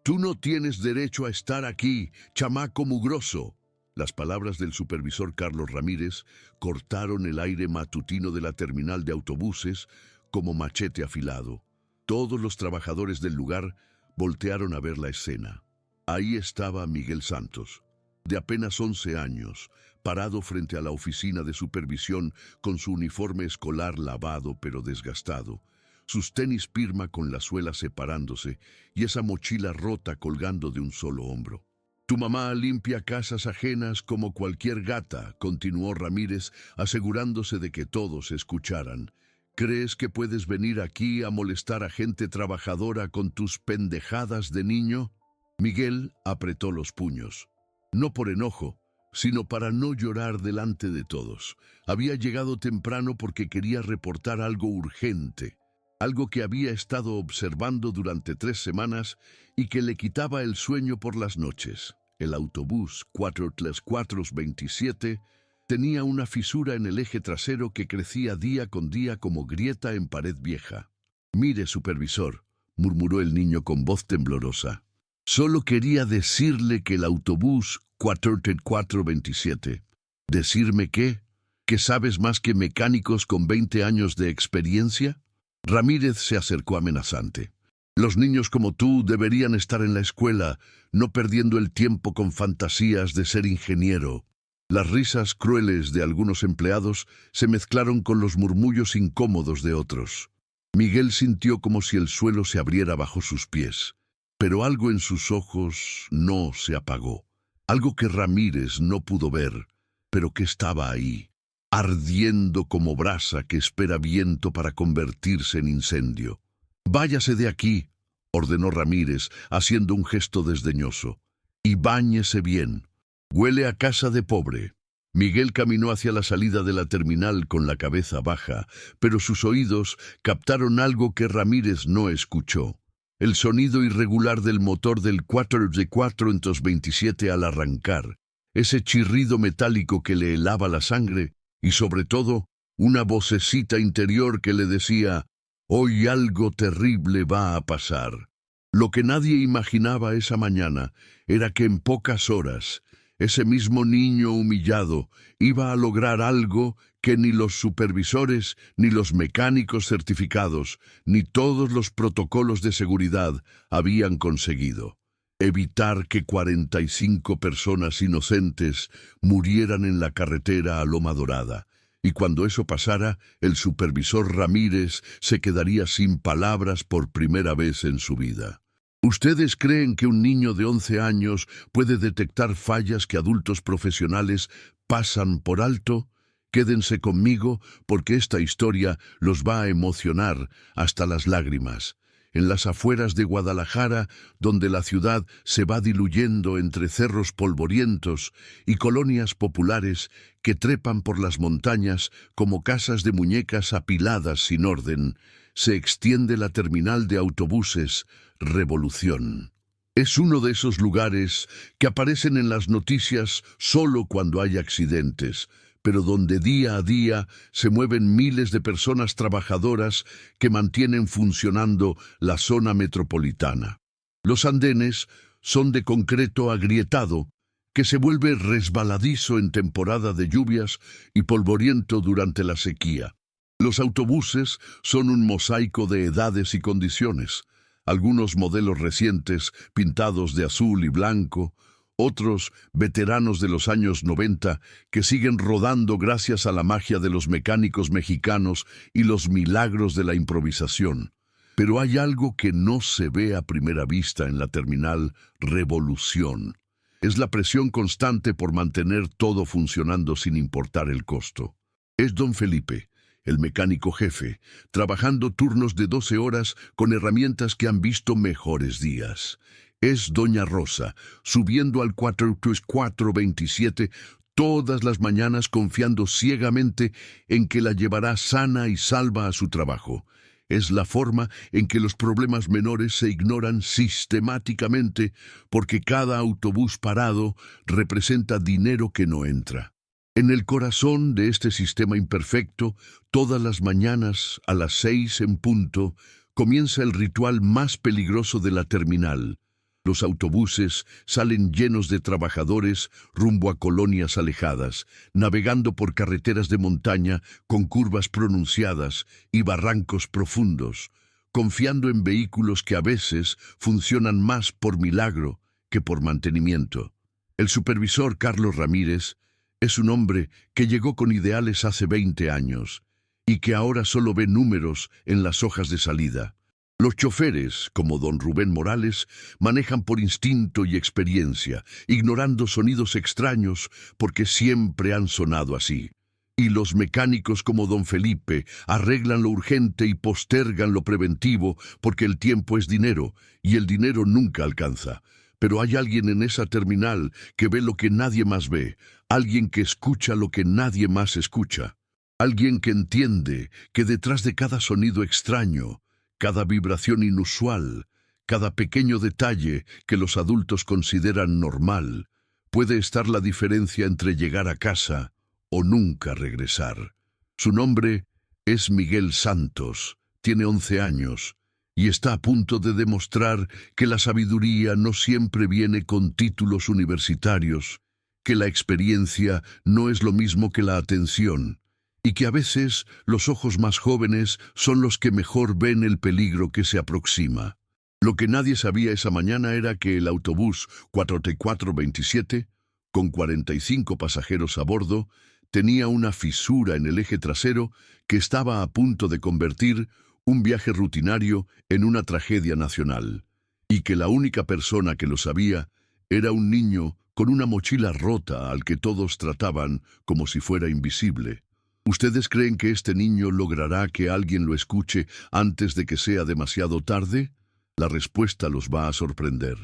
Tú no tienes derecho a estar aquí, chamaco mugroso. Las palabras del supervisor Carlos Ramírez cortaron el aire matutino de la terminal de autobuses como machete afilado. Todos los trabajadores del lugar voltearon a ver la escena. Ahí estaba Miguel Santos, de apenas 11 años, parado frente a la oficina de supervisión con su uniforme escolar lavado pero desgastado, sus tenis Pirma con la suela separándose y esa mochila rota colgando de un solo hombro. Tu mamá limpia casas ajenas como cualquier gata, continuó Ramírez, asegurándose de que todos escucharan. ¿Crees que puedes venir aquí a molestar a gente trabajadora con tus pendejadas de niño? Miguel apretó los puños. No por enojo, sino para no llorar delante de todos. Había llegado temprano porque quería reportar algo urgente, algo que había estado observando durante 3 semanas y que le quitaba el sueño por las noches. El autobús 43427 tenía una fisura en el eje trasero que crecía día con día como grieta en pared vieja. Mire, supervisor, murmuró el niño con voz temblorosa. Solo quería decirle que el autobús 43427. ¿Decirme qué? ¿Que sabes más que mecánicos con 20 años de experiencia? Ramírez se acercó amenazante. Los niños como tú deberían estar en la escuela, no perdiendo el tiempo con fantasías de ser ingeniero. Las risas crueles de algunos empleados se mezclaron con los murmullos incómodos de otros. Miguel sintió como si el suelo se abriera bajo sus pies, pero algo en sus ojos no se apagó. Algo que Ramírez no pudo ver, pero que estaba ahí, ardiendo como brasa que espera viento para convertirse en incendio. «Váyase de aquí», ordenó Ramírez, haciendo un gesto desdeñoso, «y báñese bien. Huele a casa de pobre». Miguel caminó hacia la salida de la terminal con la cabeza baja, pero sus oídos captaron algo que Ramírez no escuchó. El sonido irregular del motor del 43427 al arrancar, ese chirrido metálico que le helaba la sangre, y sobre todo, una vocecita interior que le decía: «Hoy algo terrible va a pasar». Lo que nadie imaginaba esa mañana era que en pocas horas, ese mismo niño humillado iba a lograr algo que ni los supervisores, ni los mecánicos certificados, ni todos los protocolos de seguridad habían conseguido: evitar que 45 personas inocentes murieran en la carretera a Loma Dorada. Y cuando eso pasara, el supervisor Ramírez se quedaría sin palabras por primera vez en su vida. ¿Ustedes creen que un niño de 11 años puede detectar fallas que adultos profesionales pasan por alto? Quédense conmigo porque esta historia los va a emocionar hasta las lágrimas. En las afueras de Guadalajara, donde la ciudad se va diluyendo entre cerros polvorientos y colonias populares que trepan por las montañas como casas de muñecas apiladas sin orden, se extiende la terminal de autobuses Revolución. Es uno de esos lugares que aparecen en las noticias solo cuando hay accidentes, pero donde día a día se mueven miles de personas trabajadoras que mantienen funcionando la zona metropolitana. Los andenes son de concreto agrietado, que se vuelve resbaladizo en temporada de lluvias y polvoriento durante la sequía. Los autobuses son un mosaico de edades y condiciones, algunos modelos recientes pintados de azul y blanco, otros veteranos de los años 90 que siguen rodando gracias a la magia de los mecánicos mexicanos y los milagros de la improvisación. Pero hay algo que no se ve a primera vista en la terminal Revolución. Es la presión constante por mantener todo funcionando sin importar el costo. Es don Felipe, el mecánico jefe, trabajando turnos de 12 horas con herramientas que han visto mejores días. Es doña Rosa, subiendo al 43427 todas las mañanas confiando ciegamente en que la llevará sana y salva a su trabajo. Es la forma en que los problemas menores se ignoran sistemáticamente porque cada autobús parado representa dinero que no entra. En el corazón de este sistema imperfecto, todas las mañanas a las 6 en punto, comienza el ritual más peligroso de la terminal: Los autobuses salen llenos de trabajadores rumbo a colonias alejadas, navegando por carreteras de montaña con curvas pronunciadas y barrancos profundos, confiando en vehículos que a veces funcionan más por milagro que por mantenimiento. El supervisor Carlos Ramírez es un hombre que llegó con ideales hace 20 años y que ahora solo ve números en las hojas de salida. Los choferes, como don Rubén Morales, manejan por instinto y experiencia, ignorando sonidos extraños porque siempre han sonado así. Y los mecánicos como don Felipe arreglan lo urgente y postergan lo preventivo porque el tiempo es dinero y el dinero nunca alcanza. Pero hay alguien en esa terminal que ve lo que nadie más ve, alguien que escucha lo que nadie más escucha, alguien que entiende que detrás de cada sonido extraño, cada vibración inusual, cada pequeño detalle que los adultos consideran normal, puede estar la diferencia entre llegar a casa o nunca regresar. Su nombre es Miguel Santos, tiene 11 años y está a punto de demostrar que la sabiduría no siempre viene con títulos universitarios, que la experiencia no es lo mismo que la atención, y que a veces los ojos más jóvenes son los que mejor ven el peligro que se aproxima. Lo que nadie sabía esa mañana era que el autobús 4427, con 45 pasajeros a bordo, tenía una fisura en el eje trasero que estaba a punto de convertir un viaje rutinario en una tragedia nacional, y que la única persona que lo sabía era un niño con una mochila rota al que todos trataban como si fuera invisible. ¿Ustedes creen que este niño logrará que alguien lo escuche antes de que sea demasiado tarde? La respuesta los va a sorprender.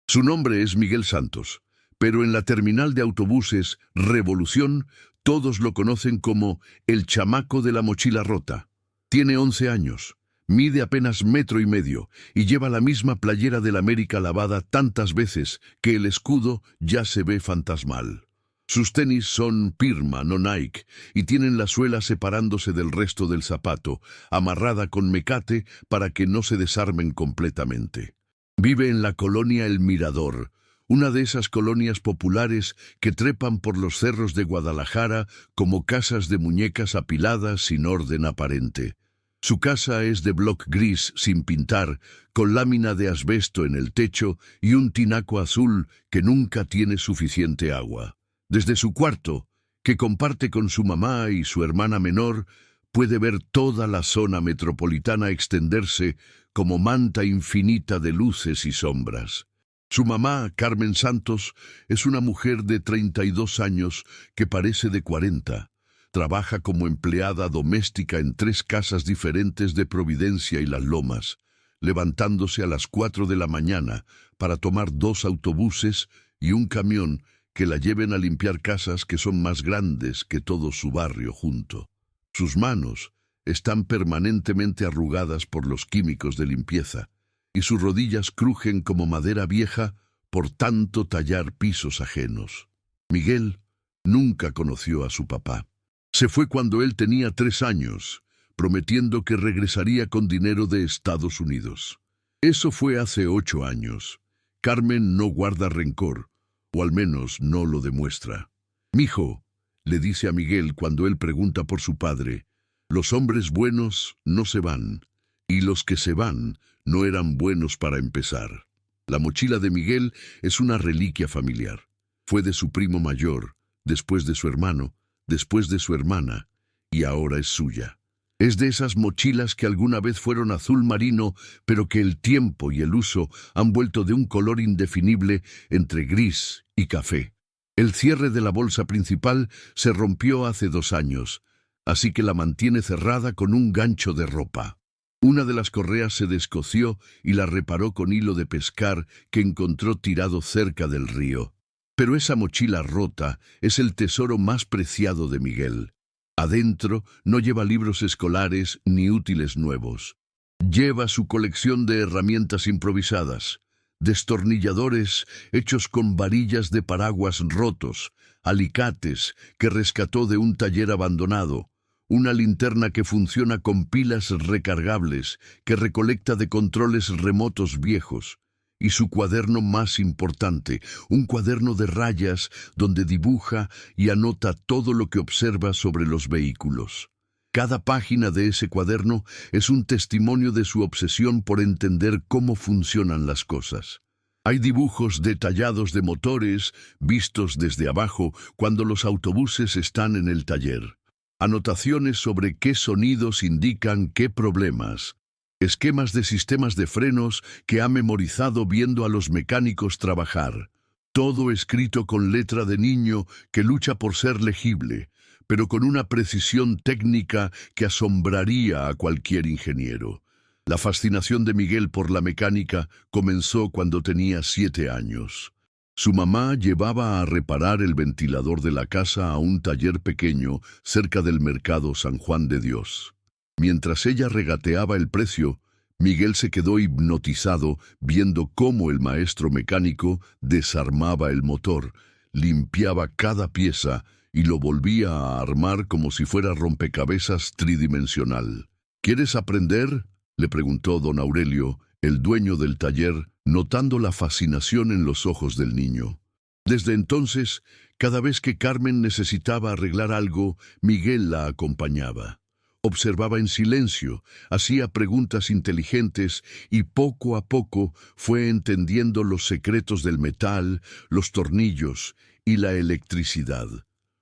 Su nombre es Miguel Santos, pero en la terminal de autobuses Revolución todos lo conocen como el chamaco de la mochila rota. Tiene 11 años, mide apenas 1,5 metros y lleva la misma playera del América lavada tantas veces que el escudo ya se ve fantasmal. Sus tenis son Pirma, no Nike, y tienen la suela separándose del resto del zapato, amarrada con mecate para que no se desarmen completamente. Vive en la colonia El Mirador, una de esas colonias populares que trepan por los cerros de Guadalajara como casas de muñecas apiladas sin orden aparente. Su casa es de bloc gris sin pintar, con lámina de asbesto en el techo y un tinaco azul que nunca tiene suficiente agua. Desde su cuarto, que comparte con su mamá y su hermana menor, puede ver toda la zona metropolitana extenderse como manta infinita de luces y sombras. Su mamá, Carmen Santos, es una mujer de 32 años que parece de 40. Trabaja como empleada doméstica en 3 casas diferentes de Providencia y Las Lomas, levantándose a las 4 de la mañana para tomar 2 autobuses y un camión que la lleven a limpiar casas que son más grandes que todo su barrio junto. Sus manos están permanentemente arrugadas por los químicos de limpieza, y sus rodillas crujen como madera vieja por tanto tallar pisos ajenos. Miguel nunca conoció a su papá. Se fue cuando él tenía 3 años, prometiendo que regresaría con dinero de Estados Unidos. Eso fue hace 8 años. Carmen no guarda rencor, o al menos no lo demuestra. «Mijo», le dice a Miguel cuando él pregunta por su padre, «los hombres buenos no se van, y los que se van no eran buenos para empezar». La mochila de Miguel es una reliquia familiar. Fue de su primo mayor, después de su hermano, después de su hermana, y ahora es suya. Es de esas mochilas que alguna vez fueron azul marino, pero que el tiempo y el uso han vuelto de un color indefinible entre gris y café. El cierre de la bolsa principal se rompió hace 2 años, así que la mantiene cerrada con un gancho de ropa. Una de las correas se descoció y la reparó con hilo de pescar que encontró tirado cerca del río. Pero esa mochila rota es el tesoro más preciado de Miguel. Adentro no lleva libros escolares ni útiles nuevos. Lleva su colección de herramientas improvisadas, destornilladores hechos con varillas de paraguas rotos, alicates que rescató de un taller abandonado, una linterna que funciona con pilas recargables que recolecta de controles remotos viejos, y su cuaderno más importante, un cuaderno de rayas donde dibuja y anota todo lo que observa sobre los vehículos. Cada página de ese cuaderno es un testimonio de su obsesión por entender cómo funcionan las cosas. Hay dibujos detallados de motores vistos desde abajo cuando los autobuses están en el taller. Anotaciones sobre qué sonidos indican qué problemas. Esquemas de sistemas de frenos que ha memorizado viendo a los mecánicos trabajar. Todo escrito con letra de niño que lucha por ser legible, pero con una precisión técnica que asombraría a cualquier ingeniero. La fascinación de Miguel por la mecánica comenzó cuando tenía 7 años. Su mamá llevaba a reparar el ventilador de la casa a un taller pequeño cerca del mercado San Juan de Dios. Mientras ella regateaba el precio, Miguel se quedó hipnotizado viendo cómo el maestro mecánico desarmaba el motor, limpiaba cada pieza y lo volvía a armar como si fuera rompecabezas tridimensional. ¿Quieres aprender?, le preguntó don Aurelio, el dueño del taller, notando la fascinación en los ojos del niño. Desde entonces, cada vez que Carmen necesitaba arreglar algo, Miguel la acompañaba. Observaba en silencio, hacía preguntas inteligentes y poco a poco fue entendiendo los secretos del metal, los tornillos y la electricidad.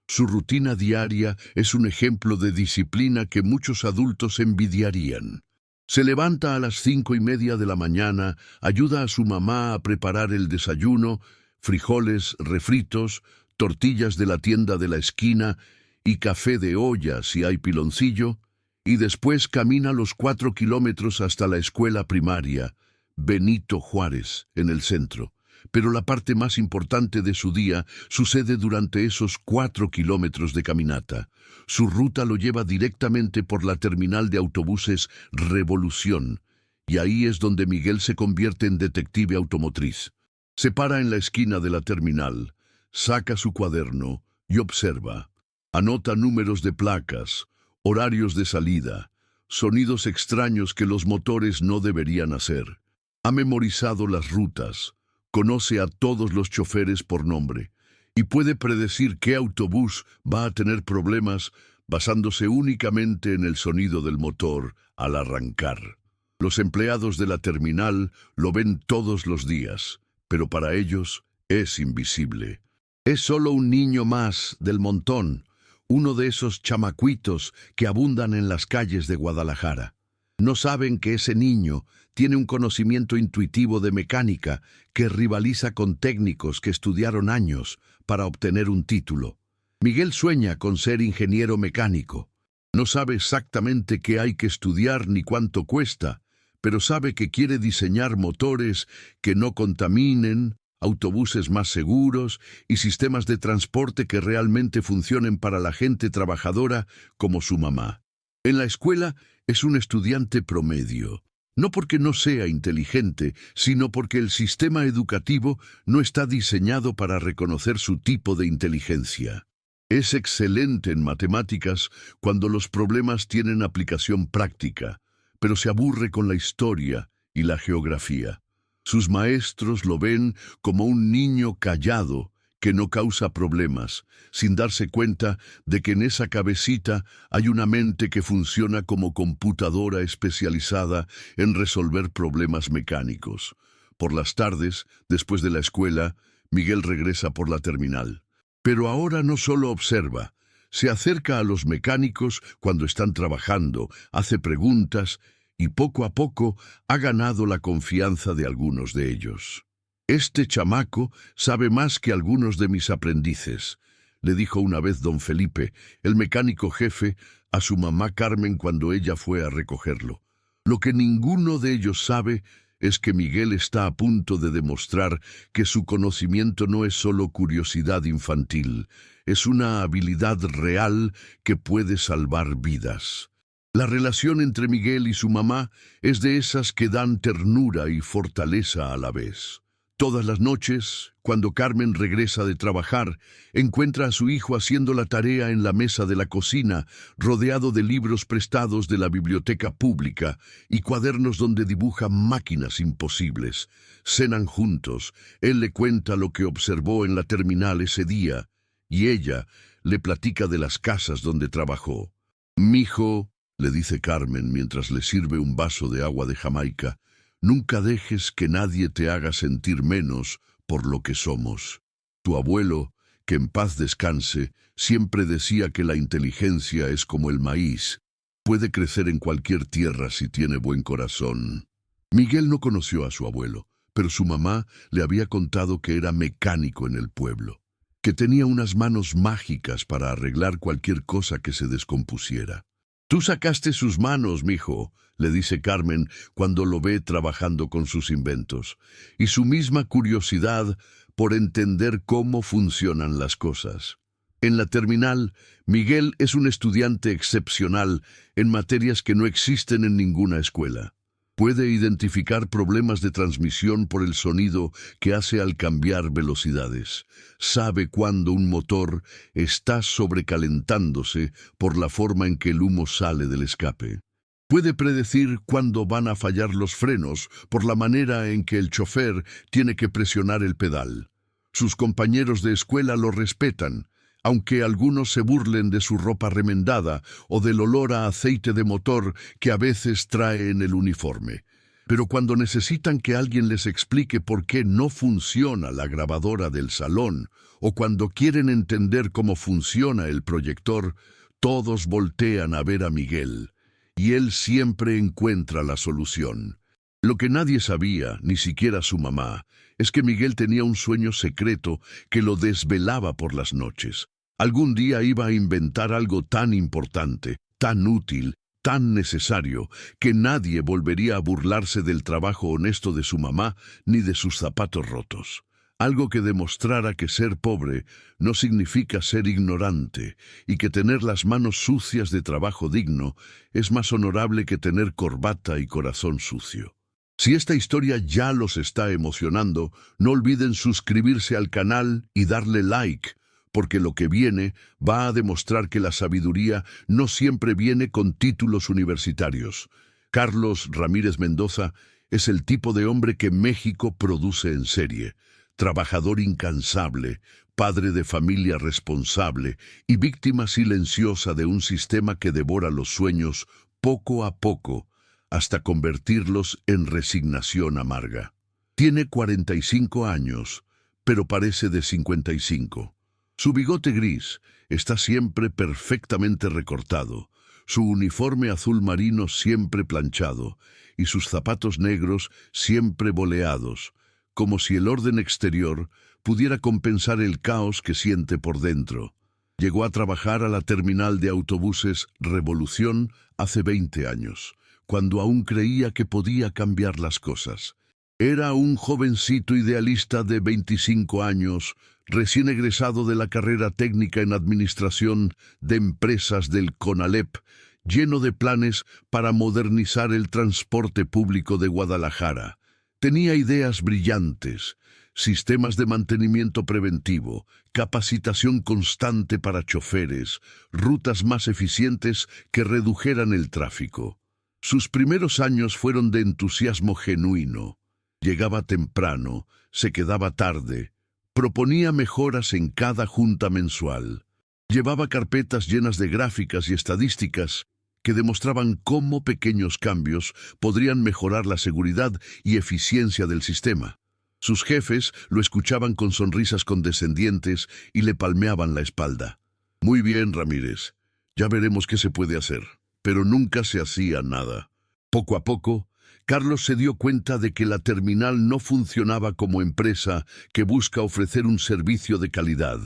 Su rutina diaria es un ejemplo de disciplina que muchos adultos envidiarían. Se levanta a las 5:30 de la mañana, ayuda a su mamá a preparar el desayuno, frijoles refritos, tortillas de la tienda de la esquina y café de olla si hay piloncillo, y después camina los 4 kilómetros hasta la escuela primaria, Benito Juárez, en el centro. Pero la parte más importante de su día sucede durante esos 4 kilómetros de caminata. Su ruta lo lleva directamente por la terminal de autobuses Revolución, y ahí es donde Miguel se convierte en detective automotriz. Se para en la esquina de la terminal, saca su cuaderno y observa. Anota números de placas, horarios de salida, sonidos extraños que los motores no deberían hacer. Ha memorizado las rutas, conoce a todos los choferes por nombre y puede predecir qué autobús va a tener problemas basándose únicamente en el sonido del motor al arrancar. Los empleados de la terminal lo ven todos los días, pero para ellos es invisible. Es solo un niño más del montón, uno de esos chamacuitos que abundan en las calles de Guadalajara. No saben que ese niño tiene un conocimiento intuitivo de mecánica que rivaliza con técnicos que estudiaron años para obtener un título. Miguel sueña con ser ingeniero mecánico. No sabe exactamente qué hay que estudiar ni cuánto cuesta, pero sabe que quiere diseñar motores que no contaminen, autobuses más seguros y sistemas de transporte que realmente funcionen para la gente trabajadora como su mamá. En la escuela es un estudiante promedio, no porque no sea inteligente, sino porque el sistema educativo no está diseñado para reconocer su tipo de inteligencia. Es excelente en matemáticas cuando los problemas tienen aplicación práctica, pero se aburre con la historia y la geografía. Sus maestros lo ven como un niño callado que no causa problemas, sin darse cuenta de que en esa cabecita hay una mente que funciona como computadora especializada en resolver problemas mecánicos. Por las tardes, después de la escuela, Miguel regresa por la terminal. Pero ahora no solo observa, se acerca a los mecánicos cuando están trabajando, hace preguntas y poco a poco ha ganado la confianza de algunos de ellos. «Este chamaco sabe más que algunos de mis aprendices», le dijo una vez don Felipe, el mecánico jefe, a su mamá Carmen cuando ella fue a recogerlo. Lo que ninguno de ellos sabe es que Miguel está a punto de demostrar que su conocimiento no es solo curiosidad infantil, es una habilidad real que puede salvar vidas. La relación entre Miguel y su mamá es de esas que dan ternura y fortaleza a la vez. Todas las noches, cuando Carmen regresa de trabajar, encuentra a su hijo haciendo la tarea en la mesa de la cocina, rodeado de libros prestados de la biblioteca pública y cuadernos donde dibuja máquinas imposibles. Cenan juntos, él le cuenta lo que observó en la terminal ese día, y ella le platica de las casas donde trabajó. «Mijo», le dice Carmen mientras le sirve un vaso de agua de Jamaica, «nunca dejes que nadie te haga sentir menos por lo que somos. Tu abuelo, que en paz descanse, siempre decía que la inteligencia es como el maíz. Puede crecer en cualquier tierra si tiene buen corazón». Miguel no conoció a su abuelo, pero su mamá le había contado que era mecánico en el pueblo, que tenía unas manos mágicas para arreglar cualquier cosa que se descompusiera. «Tú sacaste sus manos, mijo», le dice Carmen cuando lo ve trabajando con sus inventos, y su misma curiosidad por entender cómo funcionan las cosas. En la terminal, Miguel es un estudiante excepcional en materias que no existen en ninguna escuela. Puede identificar problemas de transmisión por el sonido que hace al cambiar velocidades. Sabe cuándo un motor está sobrecalentándose por la forma en que el humo sale del escape. Puede predecir cuándo van a fallar los frenos por la manera en que el chofer tiene que presionar el pedal. Sus compañeros de escuela lo respetan, aunque algunos se burlen de su ropa remendada o del olor a aceite de motor que a veces trae en el uniforme. Pero cuando necesitan que alguien les explique por qué no funciona la grabadora del salón, o cuando quieren entender cómo funciona el proyector, todos voltean a ver a Miguel, y él siempre encuentra la solución. Lo que nadie sabía, ni siquiera su mamá, es que Miguel tenía un sueño secreto que lo desvelaba por las noches. Algún día iba a inventar algo tan importante, tan útil, tan necesario, que nadie volvería a burlarse del trabajo honesto de su mamá ni de sus zapatos rotos. Algo que demostrara que ser pobre no significa ser ignorante y que tener las manos sucias de trabajo digno es más honorable que tener corbata y corazón sucio. Si esta historia ya los está emocionando, no olviden suscribirse al canal y darle like, porque lo que viene va a demostrar que la sabiduría no siempre viene con títulos universitarios. Carlos Ramírez Mendoza es el tipo de hombre que México produce en serie. Trabajador incansable, padre de familia responsable y víctima silenciosa de un sistema que devora los sueños poco a poco hasta convertirlos en resignación amarga. Tiene 45 años, pero parece de 55. Su bigote gris está siempre perfectamente recortado, su uniforme azul marino siempre planchado y sus zapatos negros siempre boleados, como si el orden exterior pudiera compensar el caos que siente por dentro. Llegó a trabajar a la terminal de autobuses Revolución hace 20 años, cuando aún creía que podía cambiar las cosas. Era un jovencito idealista de 25 años, recién egresado de la carrera técnica en administración de empresas del CONALEP, lleno de planes para modernizar el transporte público de Guadalajara. Tenía ideas brillantes, sistemas de mantenimiento preventivo, capacitación constante para choferes, rutas más eficientes que redujeran el tráfico. Sus primeros años fueron de entusiasmo genuino. Llegaba temprano, se quedaba tarde, proponía mejoras en cada junta mensual. Llevaba carpetas llenas de gráficas y estadísticas que demostraban cómo pequeños cambios podrían mejorar la seguridad y eficiencia del sistema. Sus jefes lo escuchaban con sonrisas condescendientes y le palmeaban la espalda. «Muy bien, Ramírez, ya veremos qué se puede hacer». Pero nunca se hacía nada. Poco a poco, Carlos se dio cuenta de que la terminal no funcionaba como empresa que busca ofrecer un servicio de calidad,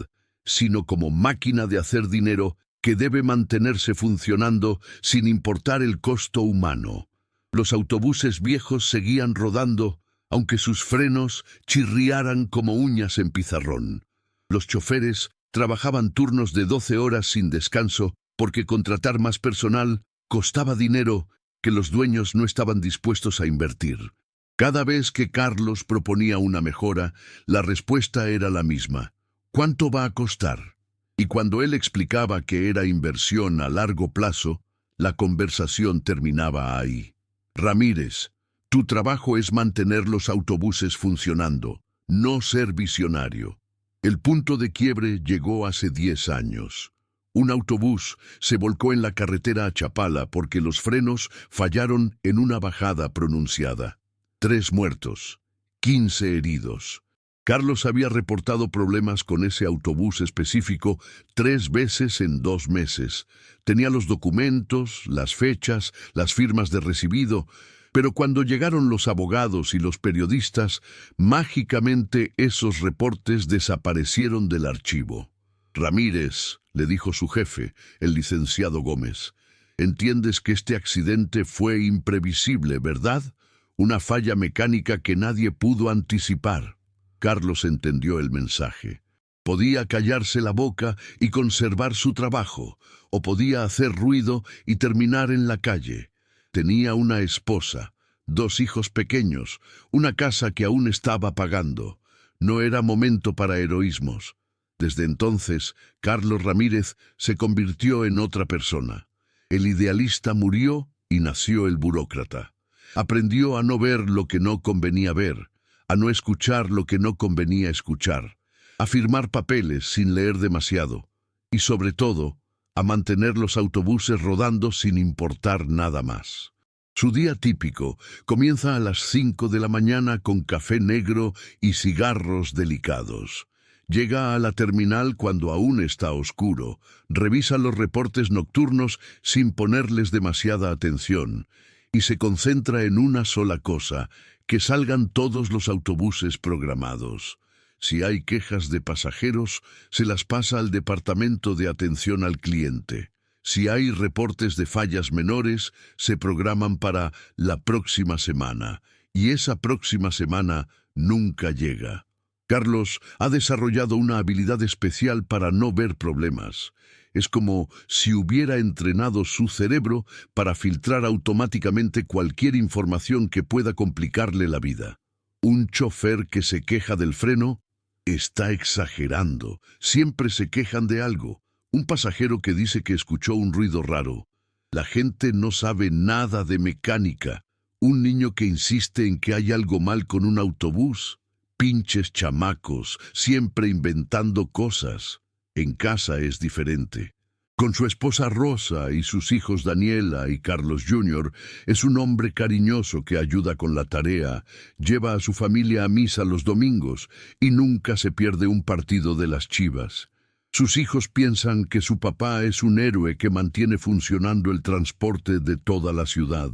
sino como máquina de hacer dinero que debe mantenerse funcionando sin importar el costo humano. Los autobuses viejos seguían rodando, aunque sus frenos chirriaran como uñas en pizarrón. Los choferes trabajaban turnos de 12 horas sin descanso porque contratar más personal costaba dinero que los dueños no estaban dispuestos a invertir. Cada vez que Carlos proponía una mejora, la respuesta era la misma. ¿Cuánto va a costar? Y cuando él explicaba que era inversión a largo plazo, la conversación terminaba ahí. Ramírez, tu trabajo es mantener los autobuses funcionando, no ser visionario. El punto de quiebre llegó hace 10 años. Un autobús se volcó en la carretera a Chapala porque los frenos fallaron en una bajada pronunciada. 3 muertos, 15 heridos. Carlos había reportado problemas con ese autobús específico 3 veces en 2 meses. Tenía los documentos, las fechas, las firmas de recibido, pero cuando llegaron los abogados y los periodistas, mágicamente esos reportes desaparecieron del archivo. Ramírez, le dijo su jefe, el licenciado Gómez, entiendes que este accidente fue imprevisible, ¿verdad? Una falla mecánica que nadie pudo anticipar. Carlos entendió el mensaje. Podía callarse la boca y conservar su trabajo, o podía hacer ruido y terminar en la calle. Tenía una esposa, 2 hijos pequeños, una casa que aún estaba pagando. No era momento para heroísmos. Desde entonces, Carlos Ramírez se convirtió en otra persona. El idealista murió y nació el burócrata. Aprendió a no ver lo que no convenía ver, a no escuchar lo que no convenía escuchar, a firmar papeles sin leer demasiado y, sobre todo, a mantener los autobuses rodando sin importar nada más. Su día típico comienza a las 5 de la mañana con café negro y cigarros delicados. Llega a la terminal cuando aún está oscuro, revisa los reportes nocturnos sin ponerles demasiada atención y se concentra en una sola cosa: que salgan todos los autobuses programados. Si hay quejas de pasajeros, se las pasa al departamento de atención al cliente. Si hay reportes de fallas menores, se programan para la próxima semana, y esa próxima semana nunca llega. Carlos ha desarrollado una habilidad especial para no ver problemas. Es como si hubiera entrenado su cerebro para filtrar automáticamente cualquier información que pueda complicarle la vida. Un chofer que se queja del freno está exagerando. Siempre se quejan de algo. Un pasajero que dice que escuchó un ruido raro. La gente no sabe nada de mecánica. Un niño que insiste en que hay algo mal con un autobús. Pinches chamacos, siempre inventando cosas. En casa es diferente. Con su esposa Rosa y sus hijos Daniela y Carlos Jr., es un hombre cariñoso que ayuda con la tarea, lleva a su familia a misa los domingos y nunca se pierde un partido de las Chivas. Sus hijos piensan que su papá es un héroe que mantiene funcionando el transporte de toda la ciudad.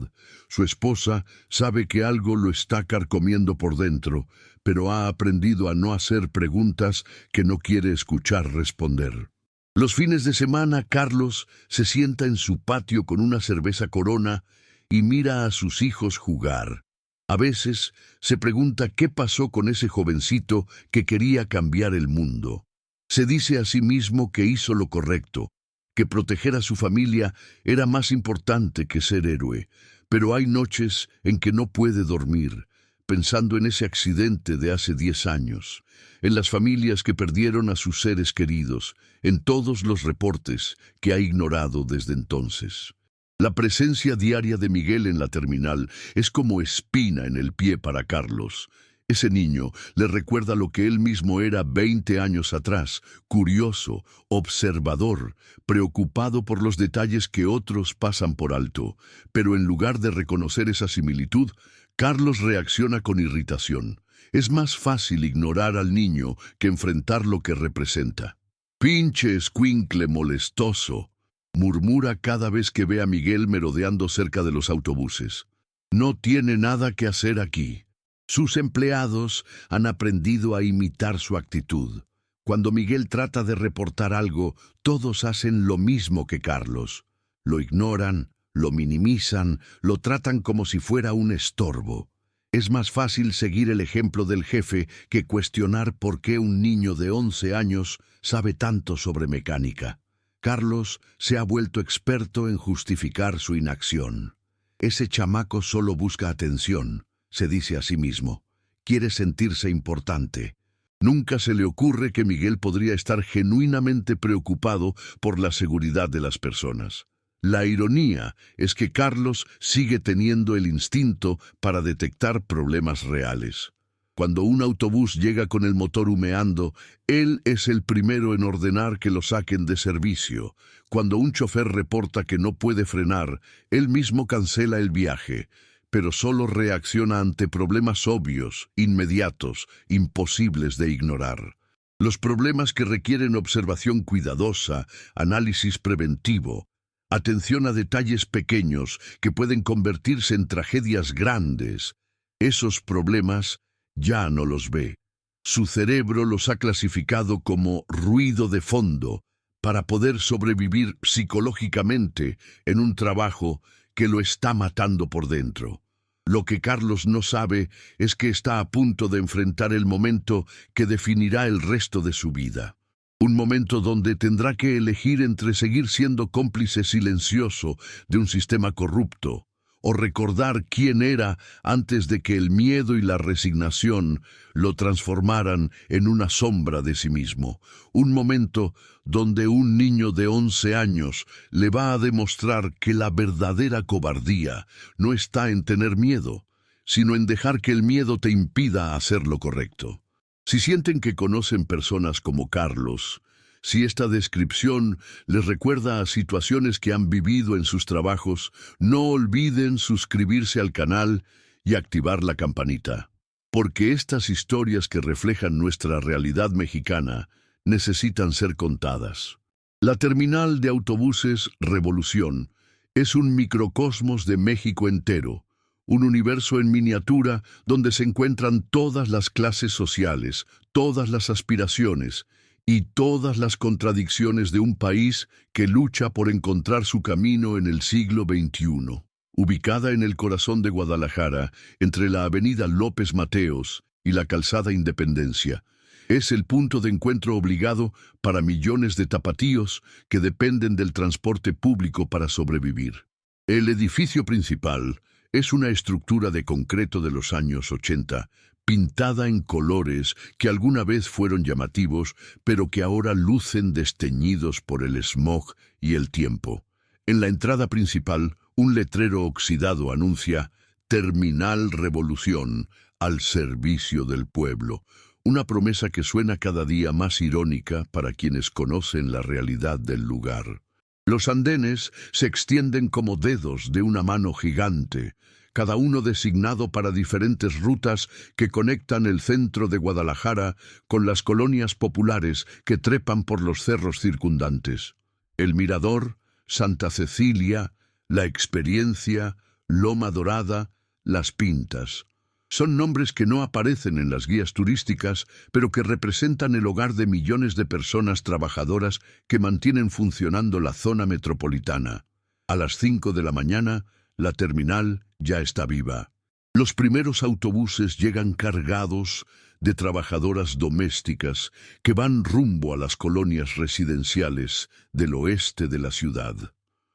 Su esposa sabe que algo lo está carcomiendo por dentro, pero ha aprendido a no hacer preguntas que no quiere escuchar responder. Los fines de semana, Carlos se sienta en su patio con una cerveza Corona y mira a sus hijos jugar. A veces se pregunta qué pasó con ese jovencito que quería cambiar el mundo. Se dice a sí mismo que hizo lo correcto, que proteger a su familia era más importante que ser héroe, pero hay noches en que no puede dormir, pensando en ese accidente de hace 10 años, en las familias que perdieron a sus seres queridos, en todos los reportes que ha ignorado desde entonces. La presencia diaria de Miguel en la terminal es como espina en el pie para Carlos. Ese niño le recuerda lo que él mismo era 20 años atrás, curioso, observador, preocupado por los detalles que otros pasan por alto. Pero en lugar de reconocer esa similitud, Carlos reacciona con irritación. Es más fácil ignorar al niño que enfrentar lo que representa. «Pinche escuincle molestoso», murmura cada vez que ve a Miguel merodeando cerca de los autobuses. «No tiene nada que hacer aquí». Sus empleados han aprendido a imitar su actitud. Cuando Miguel trata de reportar algo, todos hacen lo mismo que Carlos. Lo ignoran, lo minimizan, lo tratan como si fuera un estorbo. Es más fácil seguir el ejemplo del jefe que cuestionar por qué un niño de 11 años sabe tanto sobre mecánica. Carlos se ha vuelto experto en justificar su inacción. Ese chamaco solo busca atención. se dice a sí mismo. Quiere sentirse importante. Nunca se le ocurre que Miguel podría estar genuinamente preocupado por la seguridad de las personas. La ironía es que Carlos sigue teniendo el instinto para detectar problemas reales. Cuando un autobús llega con el motor humeando, él es el primero en ordenar que lo saquen de servicio. Cuando un chofer reporta que no puede frenar, él mismo cancela el viaje, pero solo reacciona ante problemas obvios, inmediatos, imposibles de ignorar. Los problemas que requieren observación cuidadosa, análisis preventivo, atención a detalles pequeños que pueden convertirse en tragedias grandes, esos problemas ya no los ve. Su cerebro los ha clasificado como ruido de fondo para poder sobrevivir psicológicamente en un trabajo que lo está matando por dentro. Lo que Carlos no sabe es que está a punto de enfrentar el momento que definirá el resto de su vida. Un momento donde tendrá que elegir entre seguir siendo cómplice silencioso de un sistema corrupto o recordar quién era antes de que el miedo y la resignación lo transformaran en una sombra de sí mismo. Un momento donde un niño de 11 años le va a demostrar que la verdadera cobardía no está en tener miedo, sino en dejar que el miedo te impida hacer lo correcto. Si sienten que conocen personas como Carlos, si esta descripción les recuerda a situaciones que han vivido en sus trabajos, no olviden suscribirse al canal y activar la campanita, porque estas historias que reflejan nuestra realidad mexicana necesitan ser contadas. La terminal de autobuses Revolución es un microcosmos de México entero, un universo en miniatura donde se encuentran todas las clases sociales, todas las aspiraciones y todas las contradicciones de un país que lucha por encontrar su camino en el siglo XXI. Ubicada en el corazón de Guadalajara, entre la avenida López Mateos y la calzada Independencia, es el punto de encuentro obligado para millones de tapatíos que dependen del transporte público para sobrevivir. El edificio principal es una estructura de concreto de los años 80, pintada en colores que alguna vez fueron llamativos, pero que ahora lucen desteñidos por el smog y el tiempo. En la entrada principal, un letrero oxidado anuncia Terminal Revolución, al servicio del pueblo, una promesa que suena cada día más irónica para quienes conocen la realidad del lugar. Los andenes se extienden como dedos de una mano gigante, cada uno designado para diferentes rutas que conectan el centro de Guadalajara con las colonias populares que trepan por los cerros circundantes. El Mirador, Santa Cecilia, La Experiencia, Loma Dorada, Las Pintas. Son nombres que no aparecen en las guías turísticas, pero que representan el hogar de millones de personas trabajadoras que mantienen funcionando la zona metropolitana. A las 5 de la mañana, la terminal ya está viva. Los primeros autobuses llegan cargados de trabajadoras domésticas que van rumbo a las colonias residenciales del oeste de la ciudad.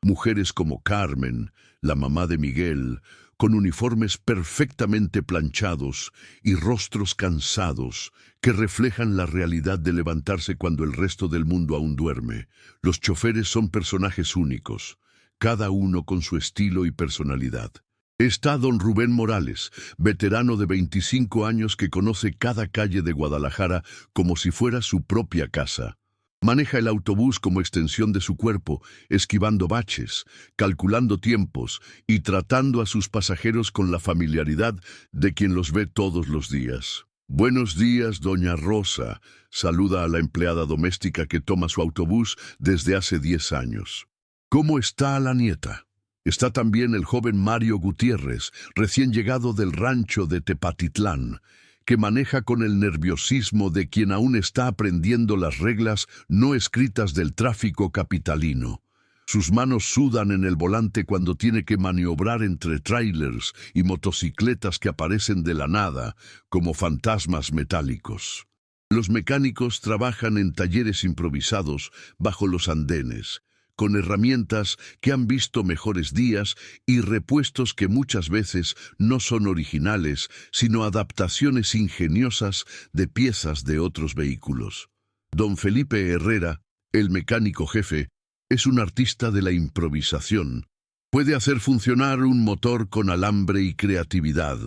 Mujeres como Carmen, la mamá de Miguel, con uniformes perfectamente planchados y rostros cansados que reflejan la realidad de levantarse cuando el resto del mundo aún duerme. Los choferes son personajes únicos, cada uno con su estilo y personalidad. Está don Rubén Morales, veterano de 25 años que conoce cada calle de Guadalajara como si fuera su propia casa. Maneja el autobús como extensión de su cuerpo, esquivando baches, calculando tiempos y tratando a sus pasajeros con la familiaridad de quien los ve todos los días. Buenos días, doña Rosa, saluda a la empleada doméstica que toma su autobús desde hace 10 años. ¿Cómo está la nieta? Está también el joven Mario Gutiérrez, recién llegado del rancho de Tepatitlán, que maneja con el nerviosismo de quien aún está aprendiendo las reglas no escritas del tráfico capitalino. Sus manos sudan en el volante cuando tiene que maniobrar entre tráilers y motocicletas que aparecen de la nada, como fantasmas metálicos. Los mecánicos trabajan en talleres improvisados bajo los andenes, con herramientas que han visto mejores días y repuestos que muchas veces no son originales, sino adaptaciones ingeniosas de piezas de otros vehículos. Don Felipe Herrera, el mecánico jefe, es un artista de la improvisación. Puede hacer funcionar un motor con alambre y creatividad,